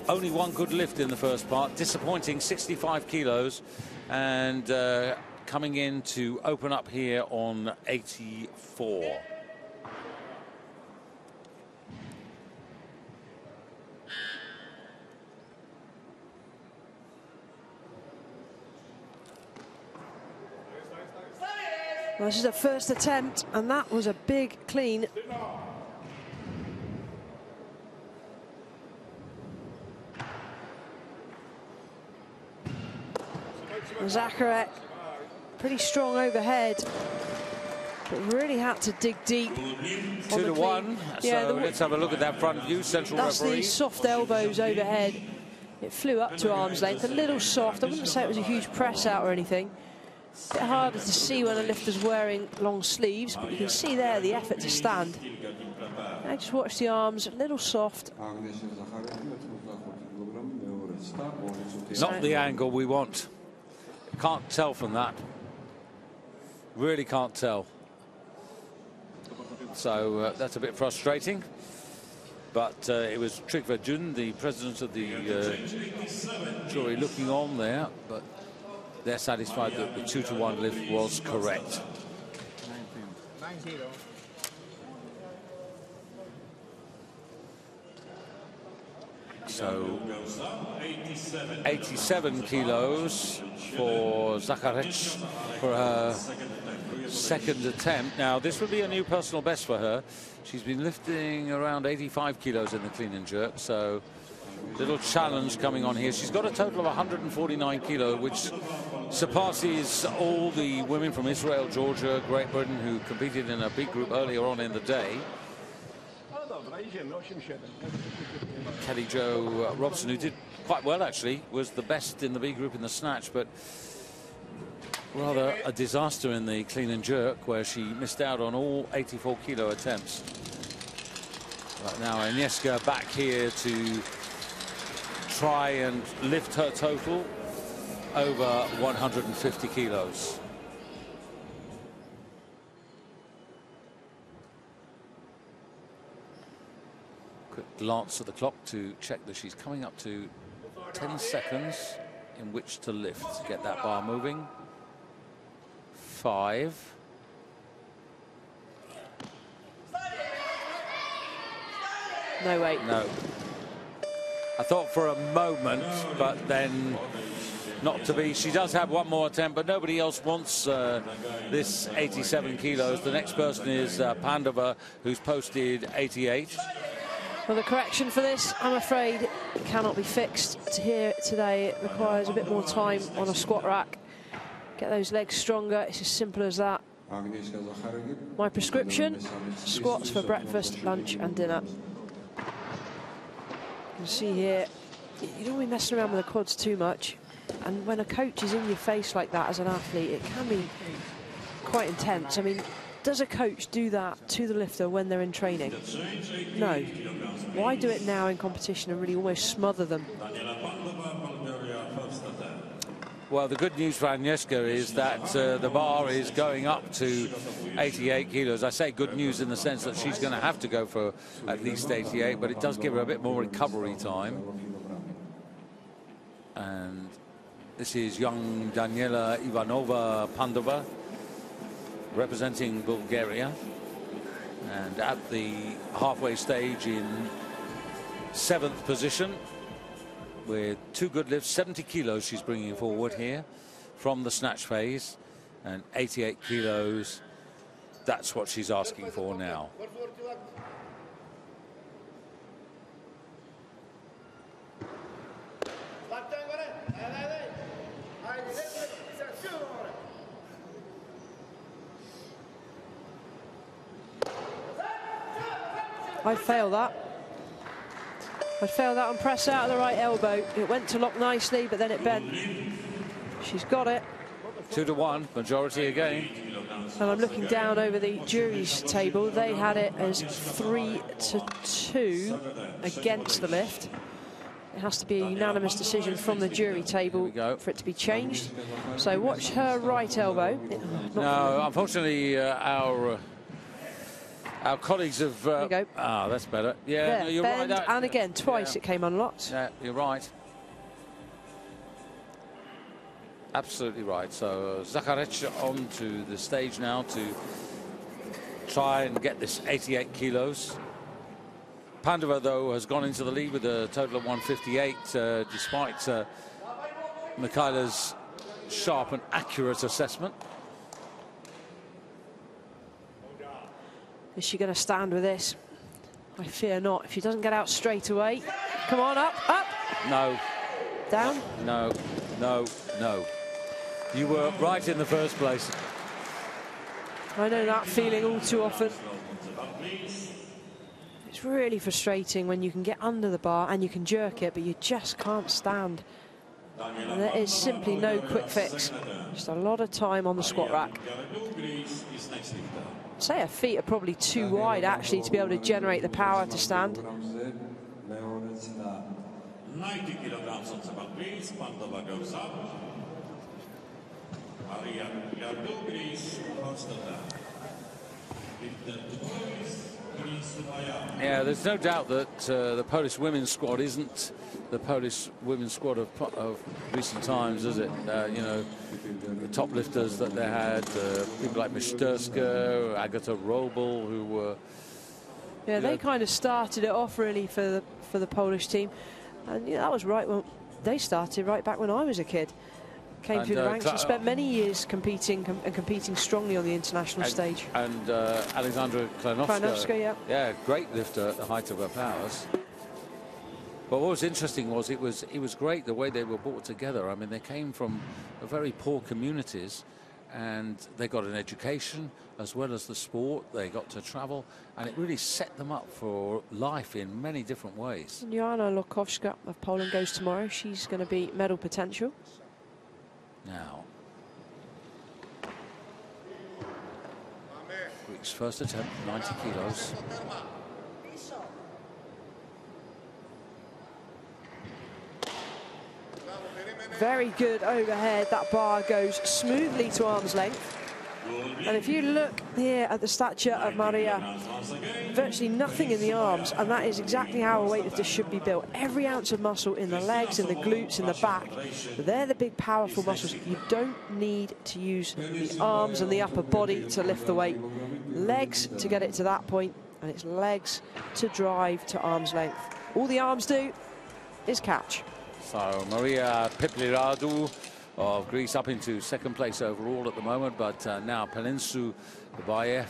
only one good lift in the first part, disappointing 65 kilos, and coming in to open up here on 84. Well, this is a first attempt, and that was a big clean. Zacharek, pretty strong overhead, but really had to dig deep. 2 to 1. Yeah, so let's have a look at that front view. Central that's referee. the soft elbows overhead. It flew up to arm's length, a little soft. I wouldn't say it was a huge press out or anything. A bit harder to see when a lifter's wearing long sleeves, but you can see there the effort to stand. I just watch the arms, a little soft. Not the angle we want. Can't tell from that. Really can't tell. So that's a bit frustrating. But it was Trygve Dun, the president of the jury, looking on there. But they're satisfied that the 2 to 1 lift was correct. 9-0. So 87 kilos for Zacharek for her second attempt. Now this would be a new personal best for her. She's been lifting around 85 kilos in the clean and jerk, so little challenge coming on here. She's got a total of 149 kilo, which surpasses all the women from Israel, Georgia, Great Britain who competed in a big group earlier on in the day. Khadijah Robson, who did quite well actually, was the best in the B group in the snatch, but rather a disaster in the clean and jerk, where she missed out on all 84 kilo attempts. Right now Agnieszka back here to try and lift her total over 150 kilos. Quick glance at the clock to check that she's coming up to 10 seconds in which to lift, get that bar moving. 85. No way. No. I thought for a moment, but then not to be. She does have one more attempt, but nobody else wants this 87 kilos. The next person is Pandava, who's posted 88. Well, the correction for this, I'm afraid, it cannot be fixed here today. It requires a bit more time on a squat rack. Get those legs stronger. It's as simple as that. My prescription, squats for breakfast, lunch and dinner. You can see here, you don't want to be messing around with the quads too much. And when a coach is in your face like that as an athlete, it can be quite intense. I mean, does a coach do that to the lifter when they're in training? No. Why do it now in competition and really almost smother them? Well, the good news for Agnieszka is that the bar is going up to 88 kilos. I say good news in the sense that she's going to have to go for at least 88, but it does give her a bit more recovery time. And this is young Daniela Ivanova Pandova, representing Bulgaria. And at the halfway stage in 7th position, with 2 good lifts, 70 kilos she's bringing forward here from the snatch phase, and 88 kilos, that's what she's asking for now. I'd fail that. I'd fail that on press out of the right elbow. It went to lock nicely, but then it bent. She's got it. 2-1, majority again. And I'm looking down over the jury's table. They had it as 3-2 against the lift. It has to be a unanimous decision from the jury table for it to be changed. So watch her right elbow. No, unfortunately, our colleagues have... There you go. Ah, that's better. Yeah, there, no, you're bend, right. And again, twice it came unlocked. Yeah, you're right. Absolutely right. So Zakharec onto the stage now to try and get this 88 kilos. Pandava, though, has gone into the lead with a total of 158, despite Mikhaila's sharp and accurate assessment. Is she going to stand with this? I fear not. If she doesn't get out straight away. Come on, up, up. No. Down? No, no, no. You were right in the first place. I know that feeling all too often. It's really frustrating when you can get under the bar and you can jerk it, but you just can't stand. And there is simply no quick fix. Just a lot of time on the squat rack. I'd say her feet are probably too wide, actually, to be able to generate the power to stand. 90 kilograms on the base, Pandava goes up. Yeah, there's no doubt that the Polish women's squad isn't the Polish women's squad of recent times, is it? You know, the top lifters that they had, people like Miszterska, Agata Robel, who were... Yeah, they kind of started it off really for the Polish team. And yeah, that was right when they started, right back when I was a kid. Came through the ranks and spent many years competing strongly on the international stage. And Alexandra Klinovska, yeah, great lifter at the height of her powers. But what was interesting was it was great the way they were brought together. I mean, they came from very poor communities, and they got an education as well as the sport. They got to travel, and it really set them up for life in many different ways. Joanna Lokowska of Poland goes tomorrow. She's going to be medal potential. Now, Greek's first attempt, 90 kilos. Very good overhead. That bar goes smoothly to arm's length. And if you look here at the stature of Maria, virtually nothing in the arms, and that is exactly how a weightlifter should be built. Every ounce of muscle in the legs, in the glutes, in the back. They're the big, powerful muscles. You don't need to use the arms and the upper body to lift the weight. Legs to get it to that point, and it's legs to drive to arm's length. All the arms do is catch. So Maria Pipliradou of Greece up into second place overall at the moment, but now Pelinsu Bayev.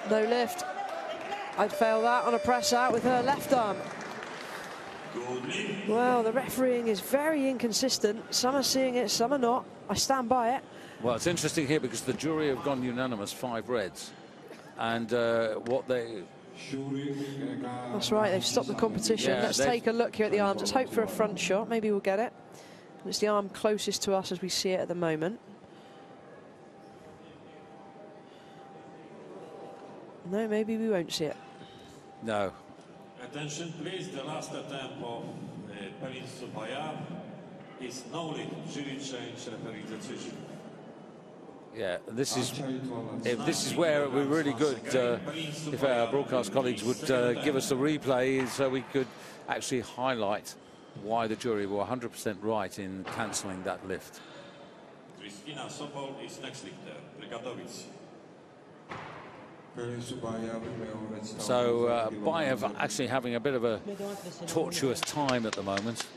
No lift. I'd fail that on a press out with her left arm. Well, the refereeing is very inconsistent. Some are seeing it, some are not. I stand by it. Well, it's interesting here because the jury have gone unanimous, 5 reds. And what they... That's right, they've stopped the competition. Yeah, let's take a look here at the arms. Let's hope for a front shot. Maybe we'll get it. It's the arm closest to us as we see it at the moment. No, maybe we won't see it. No. Attention please, the last attempt of Pelinsu Bayev is no lift. Jury change, referee decision. Yeah, this is where it would be really good if our broadcast colleagues would give us a replay so we could actually highlight why the jury were 100% right in cancelling that lift. Kristina Sobol is next lifter. Brigatovic. So Bayev actually having a bit of a tortuous time at the moment.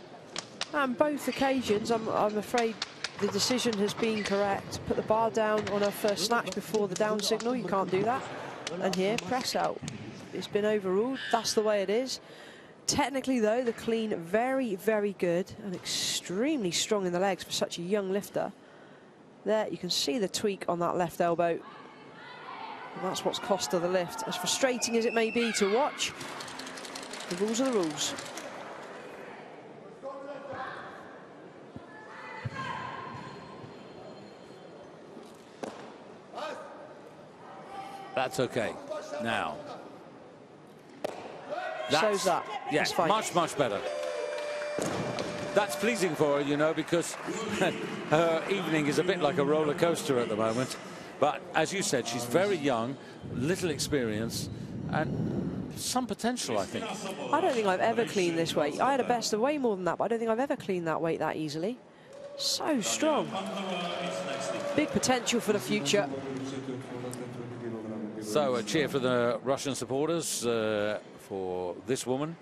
On both occasions, I'm afraid the decision has been correct. Put the bar down on her first snatch before the down signal. You can't do that. And here, press out. It's been overruled. That's the way it is. Technically, though, the clean very, very good and extremely strong in the legs for such a young lifter. There, you can see the tweak on that left elbow. And that's what's cost her the lift. As frustrating as it may be to watch, the rules are the rules. That's okay. Now. So's that. Yeah, fine. much better. That's pleasing for her, you know, because her evening is a bit like a roller coaster at the moment. But as you said, she's very young, little experience, and some potential, I think. I don't think I've ever cleaned this weight. I had a best of way more than that, but I don't think I've ever cleaned that weight that easily. So strong. Big potential for the future. So a cheer for the Russian supporters for this woman.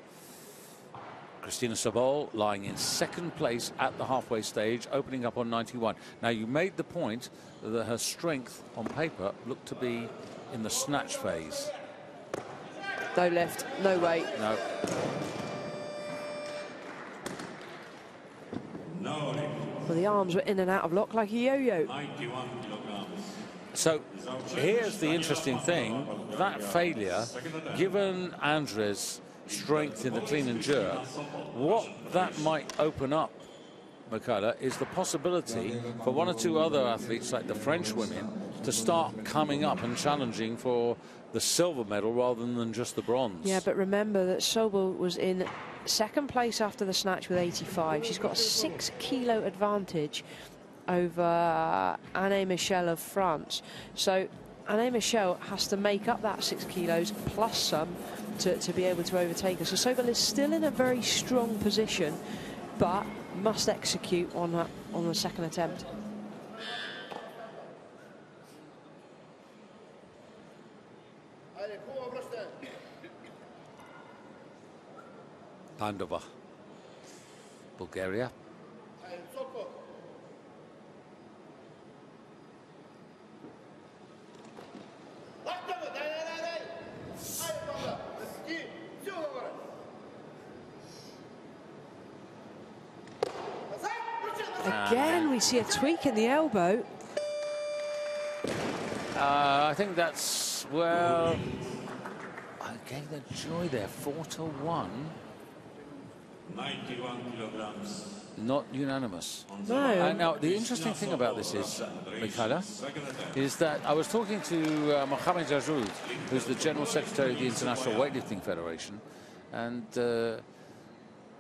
Kristina Sobol lying in second place at the halfway stage, opening up on 91. Now, you made the point that her strength on paper looked to be in the snatch phase. No lift, no weight. No. No lift. Well, the arms were in and out of lock like a yo-yo. 91 kilograms. So here's the interesting thing. That failure, given Andres' strength in the clean and jerk, what that might open up, Michaela, is the possibility for one or two other athletes, like the French women, to start coming up and challenging for the silver medal rather than just the bronze. Yeah, but remember that Sobol was in second place after the snatch with 85. She's got a 6 kilo advantage over Anne-Michel of France. So Anne-Michel has to make up that 6 kilos plus some to be able to overtake her. So Sobol is still in a very strong position, but must execute on the second attempt. Pandova, Bulgaria. Again, we see a tweak in the elbow. I think that's, well, I gave the joy there, 4-1. 91 kilograms. Not unanimous. No. Now, the interesting thing about this is, Michaela, is that I was talking to Mohamed Jazoud, who's the General Secretary of the International Weightlifting Federation, And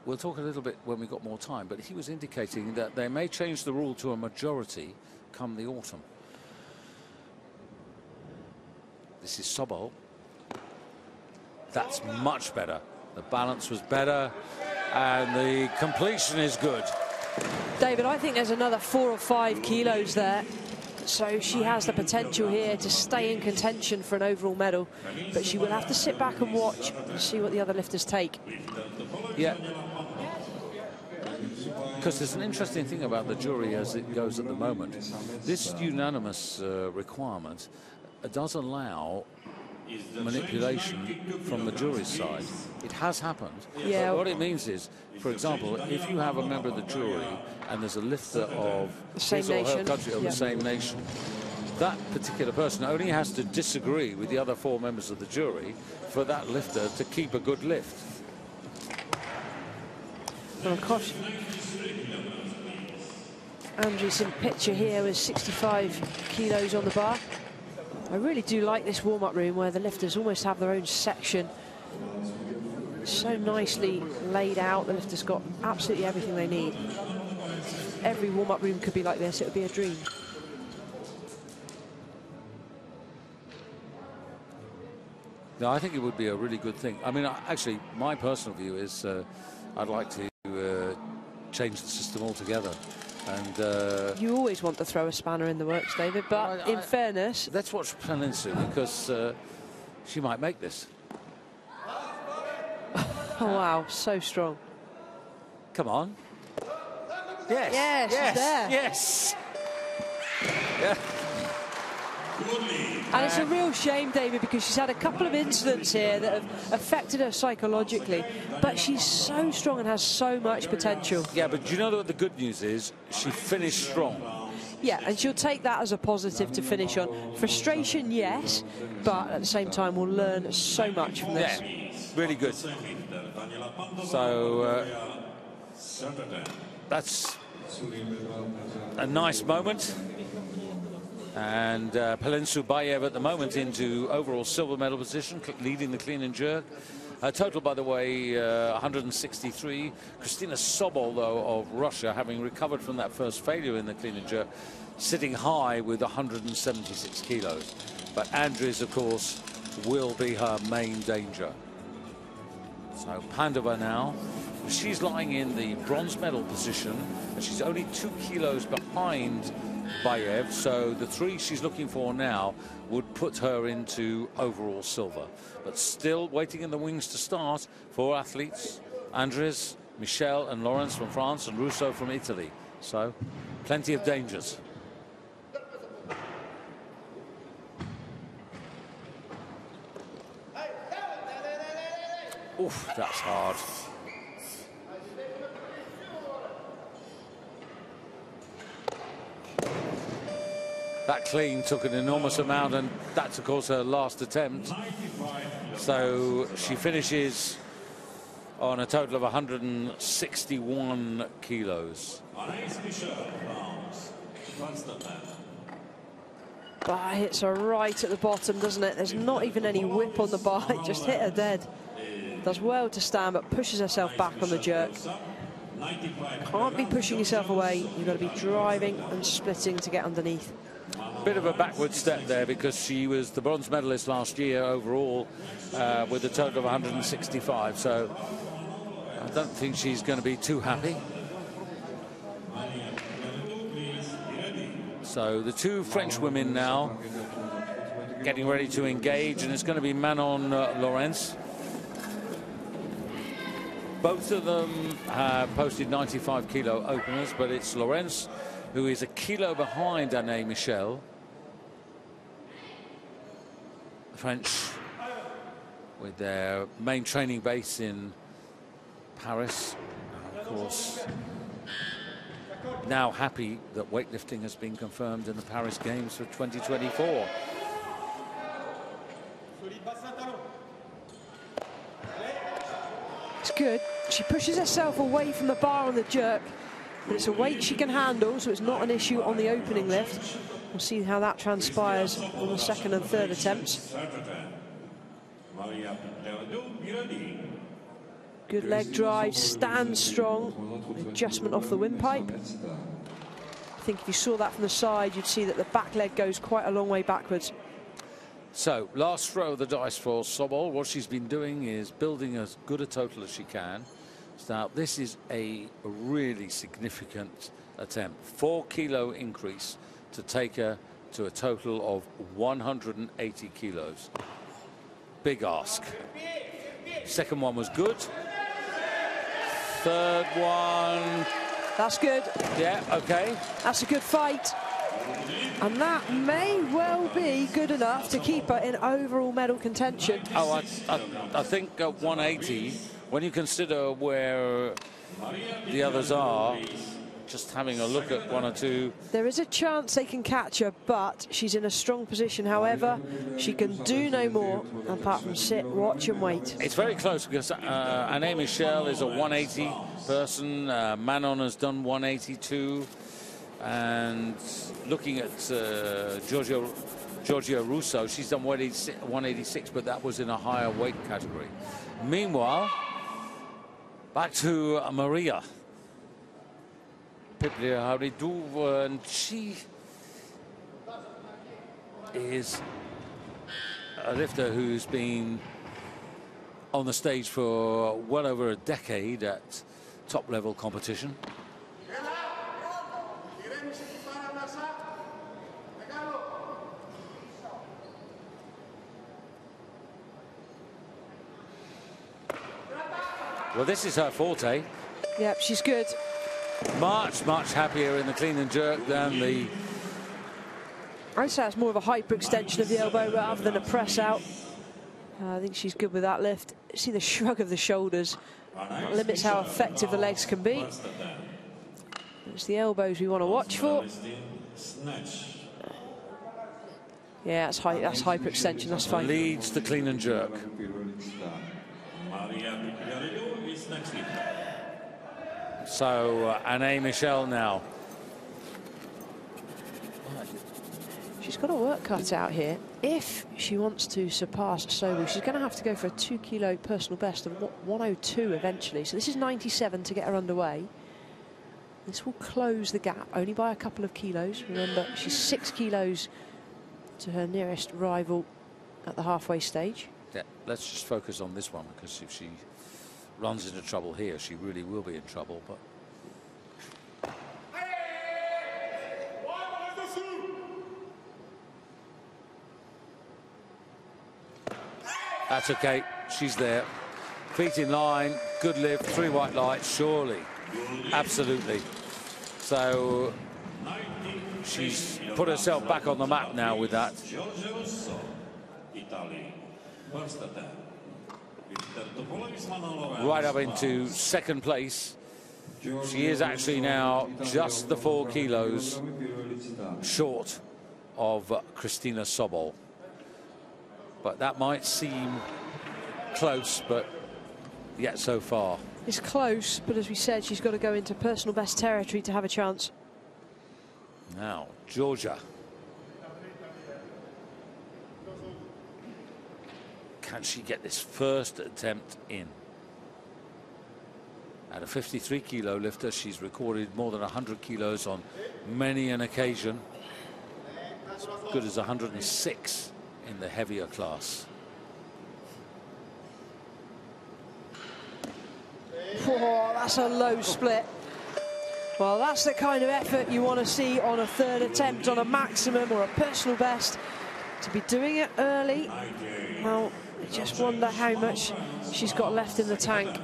we'll talk a little bit when we've got more time, but he was indicating that they may change the rule to a majority come the autumn. This is Sobol. That's much better. The balance was better, and the completion is good. David, I think there's another 4 or 5 kilos there. So she has the potential here to stay in contention for an overall medal, but she will have to sit back and watch and see what the other lifters take. Yeah. Because there's an interesting thing about the jury as it goes at the moment. This unanimous requirement does allow manipulation from the jury's side. It has happened. Yeah. But what it means is, for example, if you have a member of the jury and there's a lifter of his or her country of the same nation, that particular person only has to disagree with the other 4 members of the jury for that lifter to keep a good lift. Well, of course, Andrew's in picture here with 65 kilos on the bar. I really do like this warm-up room where the lifters almost have their own section. So nicely laid out. The lifters got absolutely everything they need. If every warm-up room could be like this, it would be a dream. No, I think it would be a really good thing. I mean, actually, my personal view is I'd like to change the system altogether. And you always want to throw a spanner in the works, David, but in fairness... Let's watch Pelinsu, because she might make this. Oh, wow, so strong. Come on. Yes. Yes, yes, there. yes. Yeah. And it's a real shame, David, because she's had a couple of incidents here that have affected her psychologically, but she's so strong and has so much potential. Yeah, but do you know what the good news is? She finished strong. Yeah, and she'll take that as a positive to finish on. Frustration, yes, but at the same time we'll learn so much from this. Yeah, really good. So that's a nice moment. And Pelinsu Bayev at the moment into overall silver medal position, leading the clean and jerk. Total, by the way, 163. Kristina Sobol, though, of Russia, having recovered from that first failure in the clean and jerk, sitting high with 176 kilos. But Andries, of course, will be her main danger. So Pandava now. She's lying in the bronze medal position, and she's only 2 kilos behind Bayev, so the 3 she's looking for now would put her into overall silver. But still waiting in the wings to start 4 athletes: Andries, Michel and Lawrence from France, and Rousseau from Italy. So plenty of dangers. Oof, that's hard. That clean took an enormous amount, and that's, of course, her last attempt. So she finishes on a total of 161 kilos. Bar hits her right at the bottom, doesn't it? There's not even any whip on the bar. It just hit her dead. Does well to stand, but pushes herself back on the jerk. Can't be pushing yourself away. You've got to be driving and splitting to get underneath. Bit of a backward step there, because she was the bronze medalist last year overall with a total of 165. So I don't think she's going to be too happy. So the 2 French women now getting ready to engage, and it's going to be Manon Lawrence. Both of them have posted 95 kilo openers, but it's Lawrence who is a kilo behind Anne Michel. The French, with their main training base in Paris, of course, now happy that weightlifting has been confirmed in the Paris Games for 2024. It's good. She pushes herself away from the bar on the jerk, but it's a weight she can handle, so it's not an issue on the opening lift. We'll see how that transpires on the 2nd and 3rd attempts. Good leg drive, stands strong. Adjustment off the windpipe. I think if you saw that from the side, you'd see that the back leg goes quite a long way backwards. So, last throw of the dice for Sobol. What she's been doing is building as good a total as she can. So now, this is a really significant attempt. 4 kilo increase to take her to a total of 180 kilos. Big ask. Second one was good. Third one. That's good. Yeah, okay. That's a good fight. And that may well be good enough to keep her in overall medal contention. Oh, I think at 180, when you consider where the others are, just having a look at 1 or 2. There is a chance they can catch her, but she's in a strong position. However, she can do no more apart from sit, watch and wait. It's very close because Anne Michel is a 180 person. Manon has done 182. And looking at Jojo Rousseau, she's done 186, but that was in a higher weight category. Meanwhile, back to Maria Piplier-Haridou, and she is a lifter who's been on the stage for well over a decade at top-level competition. Well, this is her forte. Yep, she's good. Much happier in the clean and jerk than the... I'd say it's more of a hyperextension of the elbow rather than a press out. I think she's good with that lift. See the shrug of the shoulders. That limits how effective the legs can be. It's the elbows we want to watch for. Yeah, that's hyperextension, that's fine. Leads the clean and jerk. So, Anne Michel now. She's got her work cut out here. If she wants to surpass Sobol, she's going to have to go for a 2 kilo personal best of 102 eventually. So this is 97 to get her underway. This will close the gap only by a couple of kilos. Remember, she's 6 kilos to her nearest rival at the halfway stage. Yeah, let's just focus on this one, because if she runs into trouble here, she really will be in trouble. But that's okay. She's there. Feet in line. Good lift. 3 white lights. Surely. Absolutely. So she's put herself back on the map now with that. Right up into second place. She is actually now just the 4 kilos short of Christina Sobol. But that might seem close, but yet so far. It's close, but as we said, she's got to go into personal best territory to have a chance. Now, Georgia. Can she get this first attempt in? At a 53 kilo lifter, she's recorded more than 100 kilos on many an occasion. As good as 106 in the heavier class. Oh, that's a low split. Well, that's the kind of effort you want to see on a third attempt on a maximum or a personal best. To be doing it early, well, I just wonder how much she's got left in the tank.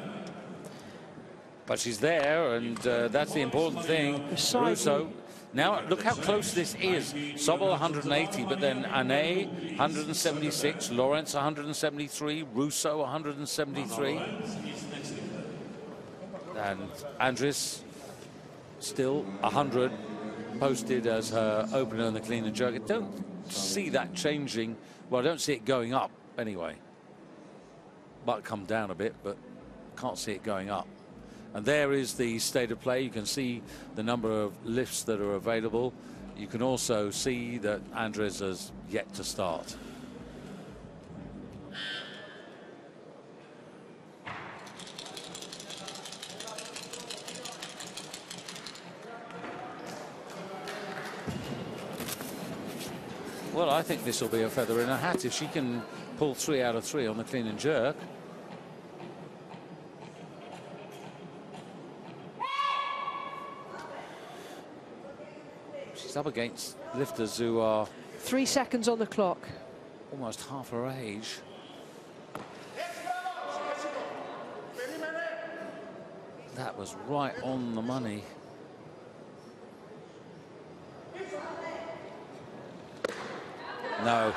But she's there, and that's the important thing. Rousseau. Now, look how close this is. Sobol 180, but then Anne 176, Lawrence 173, Rousseau 173. And Andres still 100 posted as her opener in the clean and jerk. I don't see that changing. Well, I don't see it going up anyway. Might come down a bit, but can't see it going up. And there is the state of play. You can see the number of lifts that are available. You can also see that Andres has yet to start. Well, I think this will be a feather in her hat if she can pull 3 out of 3 on the clean and jerk. She's up against lifters who are 3 seconds on the clock. Almost half her age. That was right on the money. No.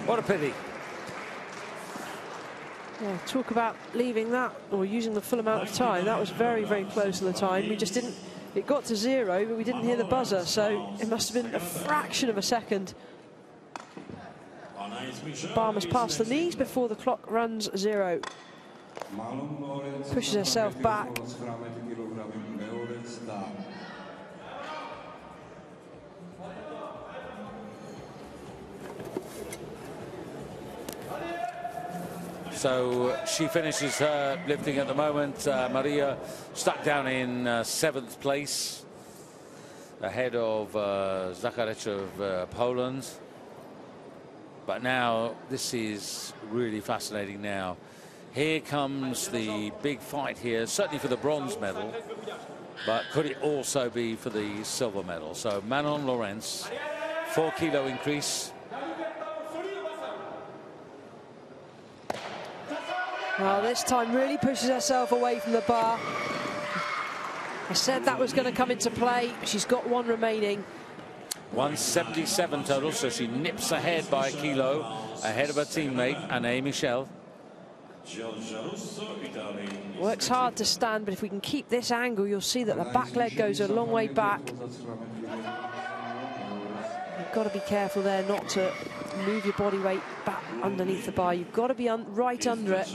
What a pity. Yeah, talk about leaving that or using the full amount of time. That was very, very close to the time. We just didn't, it got to 0, but we didn't hear the buzzer, so it must have been a fraction of a second. Bar must pass the knees before the clock runs 0. Pushes herself back. So she finishes her lifting at the moment. Maria stuck down in 7th place, ahead of Zacharek of Poland. But now this is really fascinating now. Here comes the big fight here, certainly for the bronze medal, but could it also be for the silver medal? So Manon Lawrence, 4-kilo increase. Well, this time really pushes herself away from the bar. I said that was going to come into play. She's got 1 remaining. 177 total, so she nips ahead by 1 kilo, ahead of her teammate, Anne Michel. Works hard to stand, but if we can keep this angle, you'll see that the back leg goes a long way back. You've got to be careful there not to move your body weight back underneath the bar. You've got to be right under it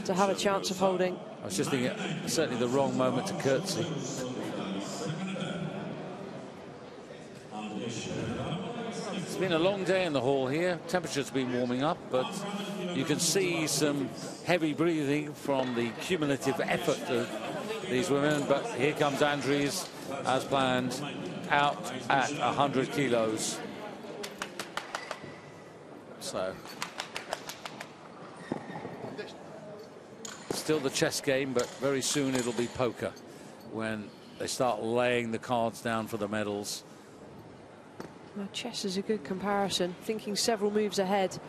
to have a chance of holding. I was just thinking, certainly the wrong moment to curtsy. It's been a long day in the hall here. Temperature's been warming up, but you can see some heavy breathing from the cumulative effort of these women. But here comes Andries, as planned, out at 100 kilos. So, still the chess game, but very soon it'll be poker when they start laying the cards down for the medals. Well, chess is a good comparison, thinking several moves ahead,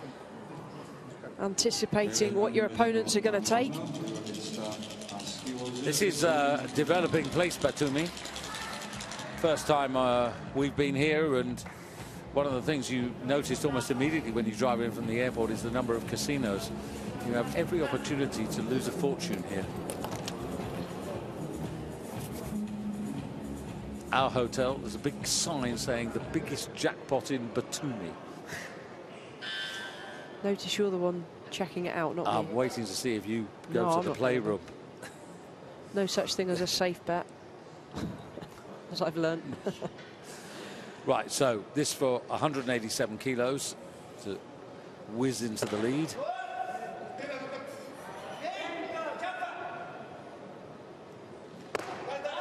anticipating what your opponents are going to take. This is developing place, Batumi. First time we've been here, and one of the things you noticed almost immediately when you drive in from the airport is the number of casinos. You have every opportunity to lose a fortune here. Our hotel, there's a big sign saying the biggest jackpot in Batumi. Notice you're the one checking it out, not me. I'm waiting to see if you go to the playroom. No such thing as a safe bet, as I've learned. Right, so this for 187 kilos to whiz into the lead.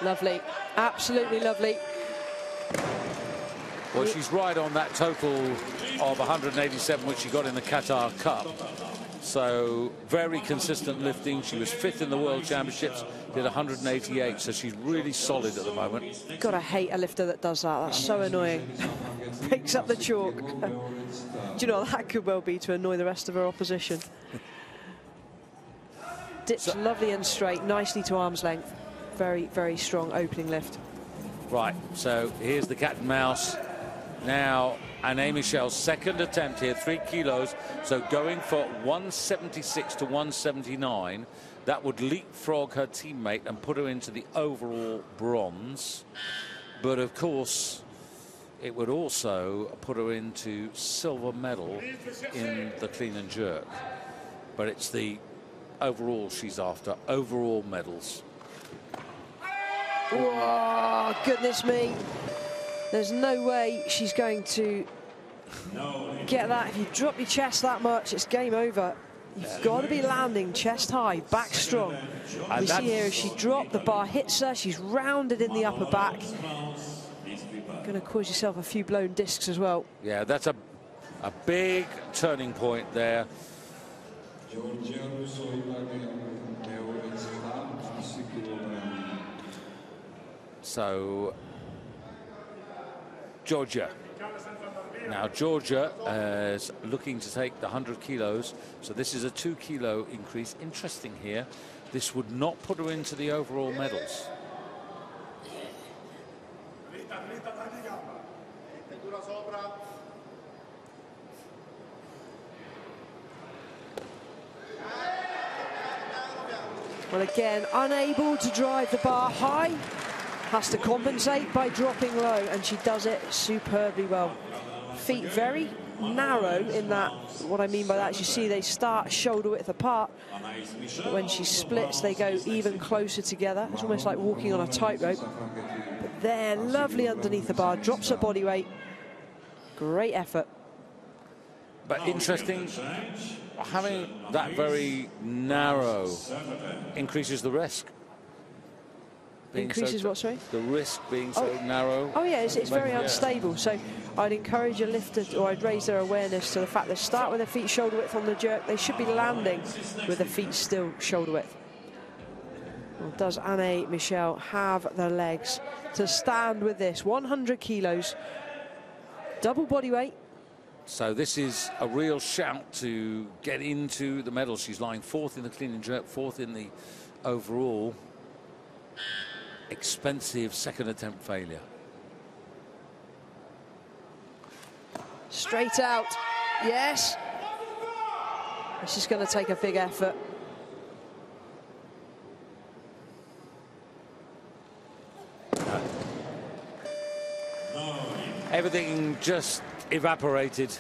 Lovely, absolutely lovely. Well, she's right on that total of 187, which she got in the Qatar Cup. So very consistent lifting. She was 5th in the World Championships, did 188, so she's really solid at the moment. Gotta hate a lifter that does that. That's so annoying. Picks up the chalk. Do you know, that could well be to annoy the rest of her opposition. Dips lovely and straight, nicely to arm's length. Very, very strong opening lift. Right, so here's the cat and mouse. Now, Anne Michel's second attempt here, 3 kilos. So going for 176 to 179. That would leapfrog her teammate and put her into the overall bronze. But of course, it would also put her into silver medal in the clean and jerk. But it's the overall she's after, overall medals. Oh, goodness me. There's no way she's going to get that. If you drop your chest that much, it's game over. You've got to be landing chest high, back strong. We see here, as she dropped, the bar hits her. She's rounded in the upper back. Going to cause yourself a few blown discs as well. Yeah, that's a big turning point there. So, Georgia. Now, Georgia is looking to take the 100 kilos. So this is a 2 kilo increase. Interesting here. This would not put her into the overall medals. Well, again, unable to drive the bar high, has to compensate by dropping low, and she does it superbly well. Feet very narrow in that. What I mean by that is you see they start shoulder width apart, but when she splits, they go even closer together. It's almost like walking on a tightrope. But there, lovely underneath the bar, drops her body weight. Great effort. But interesting, having that very narrow increases the risk. Increases what, sorry? The risk being so narrow. Oh yeah, it's very unstable. So I'd encourage a lifter, or I'd raise their awareness to the fact they start with their feet shoulder width on the jerk. They should be landing with their feet still shoulder width. Well, does Anne Michel have the legs to stand with this? 100 kilos, double body weight. So this is a real shout to get into the medals. She's lying 4th in the clean and jerk, 4th in the overall. Expensive second attempt failure. Straight out, yes. This is going to take a big effort. Everything just evaporated.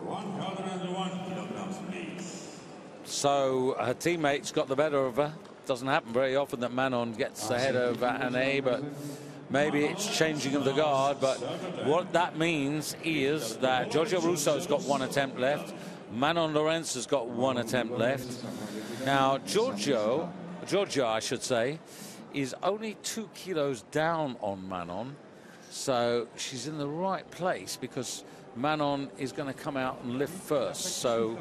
101 kilograms, please. So her teammates got the better of her. Doesn't happen very often that Manon gets ahead of Anne, but maybe it's changing of the guard. But what that means is that Jojo Rousseau's got 1 attempt left. Manon Lorenz has got 1 attempt left. Now, Georgia, I should say, is only 2 kilos down on Manon. So she's in the right place because Manon is going to come out and lift first. So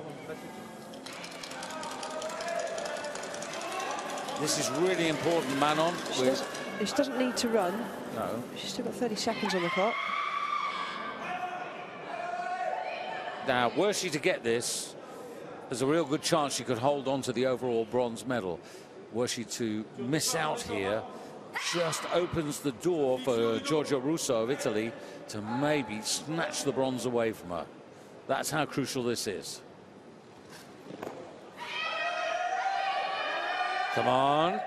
this is really important, Manon. She doesn't need to run. No. She's still got 30 seconds on the clock. Now, were she to get this, there's a real good chance she could hold on to the overall bronze medal. Were she to miss out here, just opens the door for Jojo Rousseau of Italy to maybe snatch the bronze away from her. That's how crucial this is. Come on.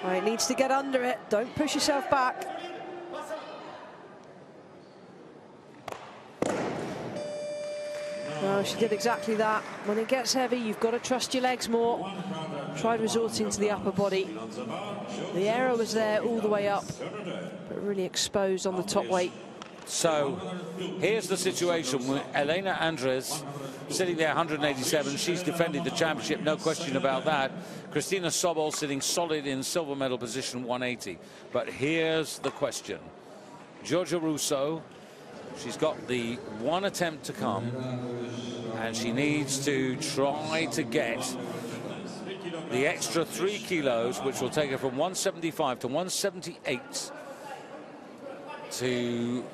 Right, needs to get under it. Don't push yourself back. Well, she did exactly that. When it gets heavy, you've got to trust your legs more. Tried resorting to the upper body. The error was there all the way up, but really exposed on the top weight. So here's the situation with Elena Andres sitting there 187. She's defended the championship, no question about that. Christina Sobol sitting solid in silver medal position 180. But here's the question. Jojo Rousseau, she's got the 1 attempt to come, and she needs to try to get the extra 3 kilos, which will take her from 175 to 178 to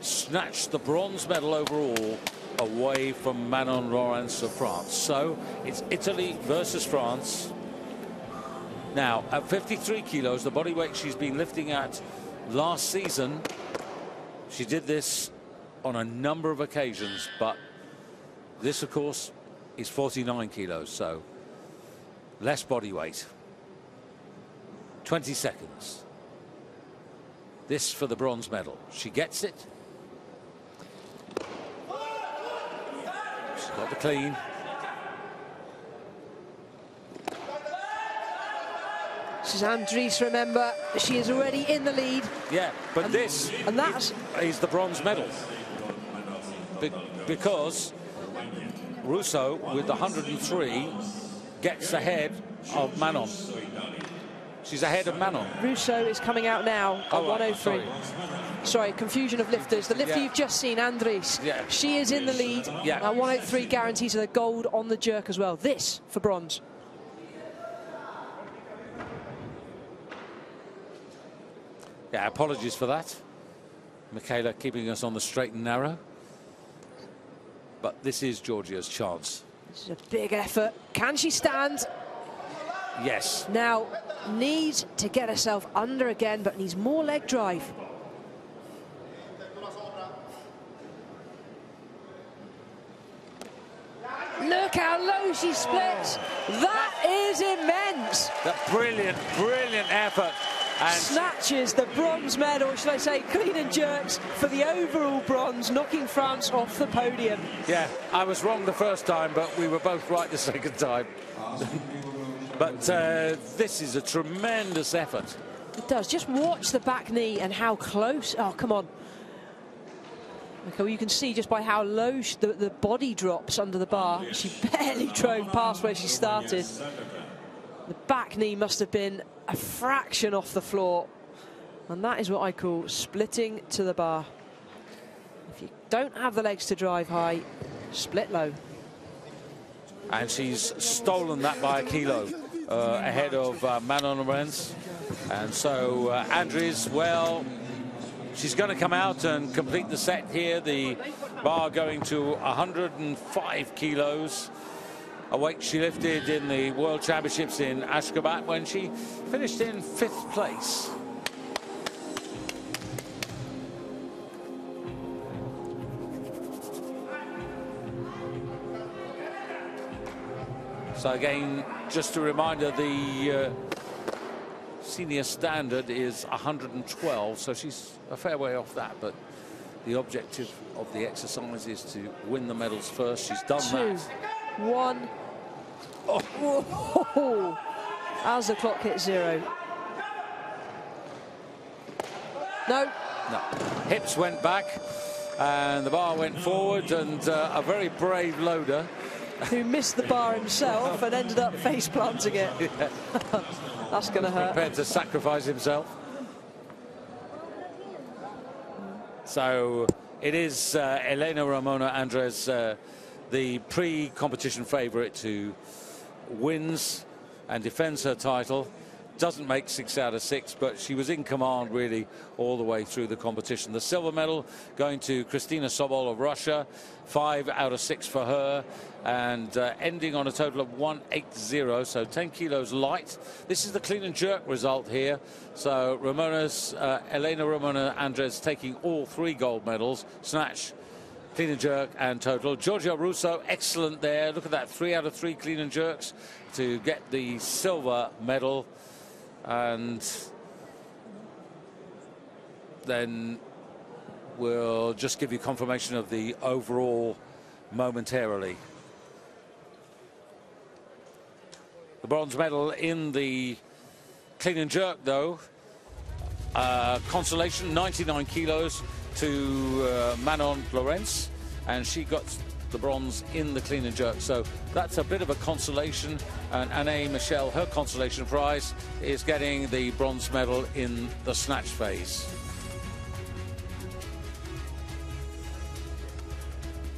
snatch the bronze medal overall away from Manon Lorenz of France. So it's Italy versus France. Now, at 53 kilos, the body weight she's been lifting at last season, she did this on a number of occasions, but this, of course, is 49 kilos, so less body weight. 20 seconds. This for the bronze medal. She gets it. She's got the clean. This is Andries, remember, she is already in the lead. Yeah, but this is the bronze medal. Because Rousseau, with the 103, gets ahead of Manon. She's ahead of Manon. Rousseau is coming out now at 103. Sorry, confusion of lifters. The lifter you've just seen, Andries, she is in the lead. Yeah. 103 guarantees her the gold on the jerk as well. This for bronze. Yeah, apologies for that. Michaela keeping us on the straight and narrow. But this is Georgia's chance. This is a big effort. Can she stand? Yes. Now, needs to get herself under again, but needs more leg drive. Look how low she splits. That is immense. That brilliant, brilliant effort. And snatches the bronze medal, should I say, clean and jerks for the overall bronze, knocking France off the podium. Yeah, I was wrong the first time, but we were both right the second time. But this is a tremendous effort. It does. Just watch the back knee and how close. Oh, come on. Okay, well, you can see just by how low the body drops under the bar. She barely drove past where she started. The back knee must have been a fraction off the floor. And that is what I call splitting to the bar. If you don't have the legs to drive high, split low. And she's stolen that by a kilo ahead of Manon Lorenz. And so Andries, well, she's going to come out and complete the set here. The bar going to 105 kilos. A weight she lifted in the World Championships in Ashgabat when she finished in 5th place. So again, just a reminder, the senior standard is 112, so she's a fair way off that, but the objective of the exercise is to win the medals first. She's done 2, that. 1. Oh. As the clock hits 0. No. Hips went back and the bar went forward, and a very brave loader who missed the bar himself and ended up face planting it. Yeah. That's going to hurt. Prepared to sacrifice himself. So it is Elena Ramona Andres, the pre-competition favourite, who wins and defends her title. Doesn't make 6 out of 6, but she was in command really all the way through the competition. The silver medal going to Kristina Sobol of Russia, 5 out of 6 for her, and ending on a total of 180, so 10 kilos light. This is the clean and jerk result here. So Elena Ramona Andres taking all 3 gold medals, snatch, clean and jerk and total. Jojo Rousseau, excellent there. Look at that, 3 out of 3 clean and jerks to get the silver medal. And then we'll just give you confirmation of the overall momentarily. The bronze medal in the clean and jerk, though, consolation, 99 kilos to Manon Lorenz, and she got the bronze in the clean and jerk, so that's a bit of a consolation. And Anne Michel, her consolation prize is getting the bronze medal in the snatch phase.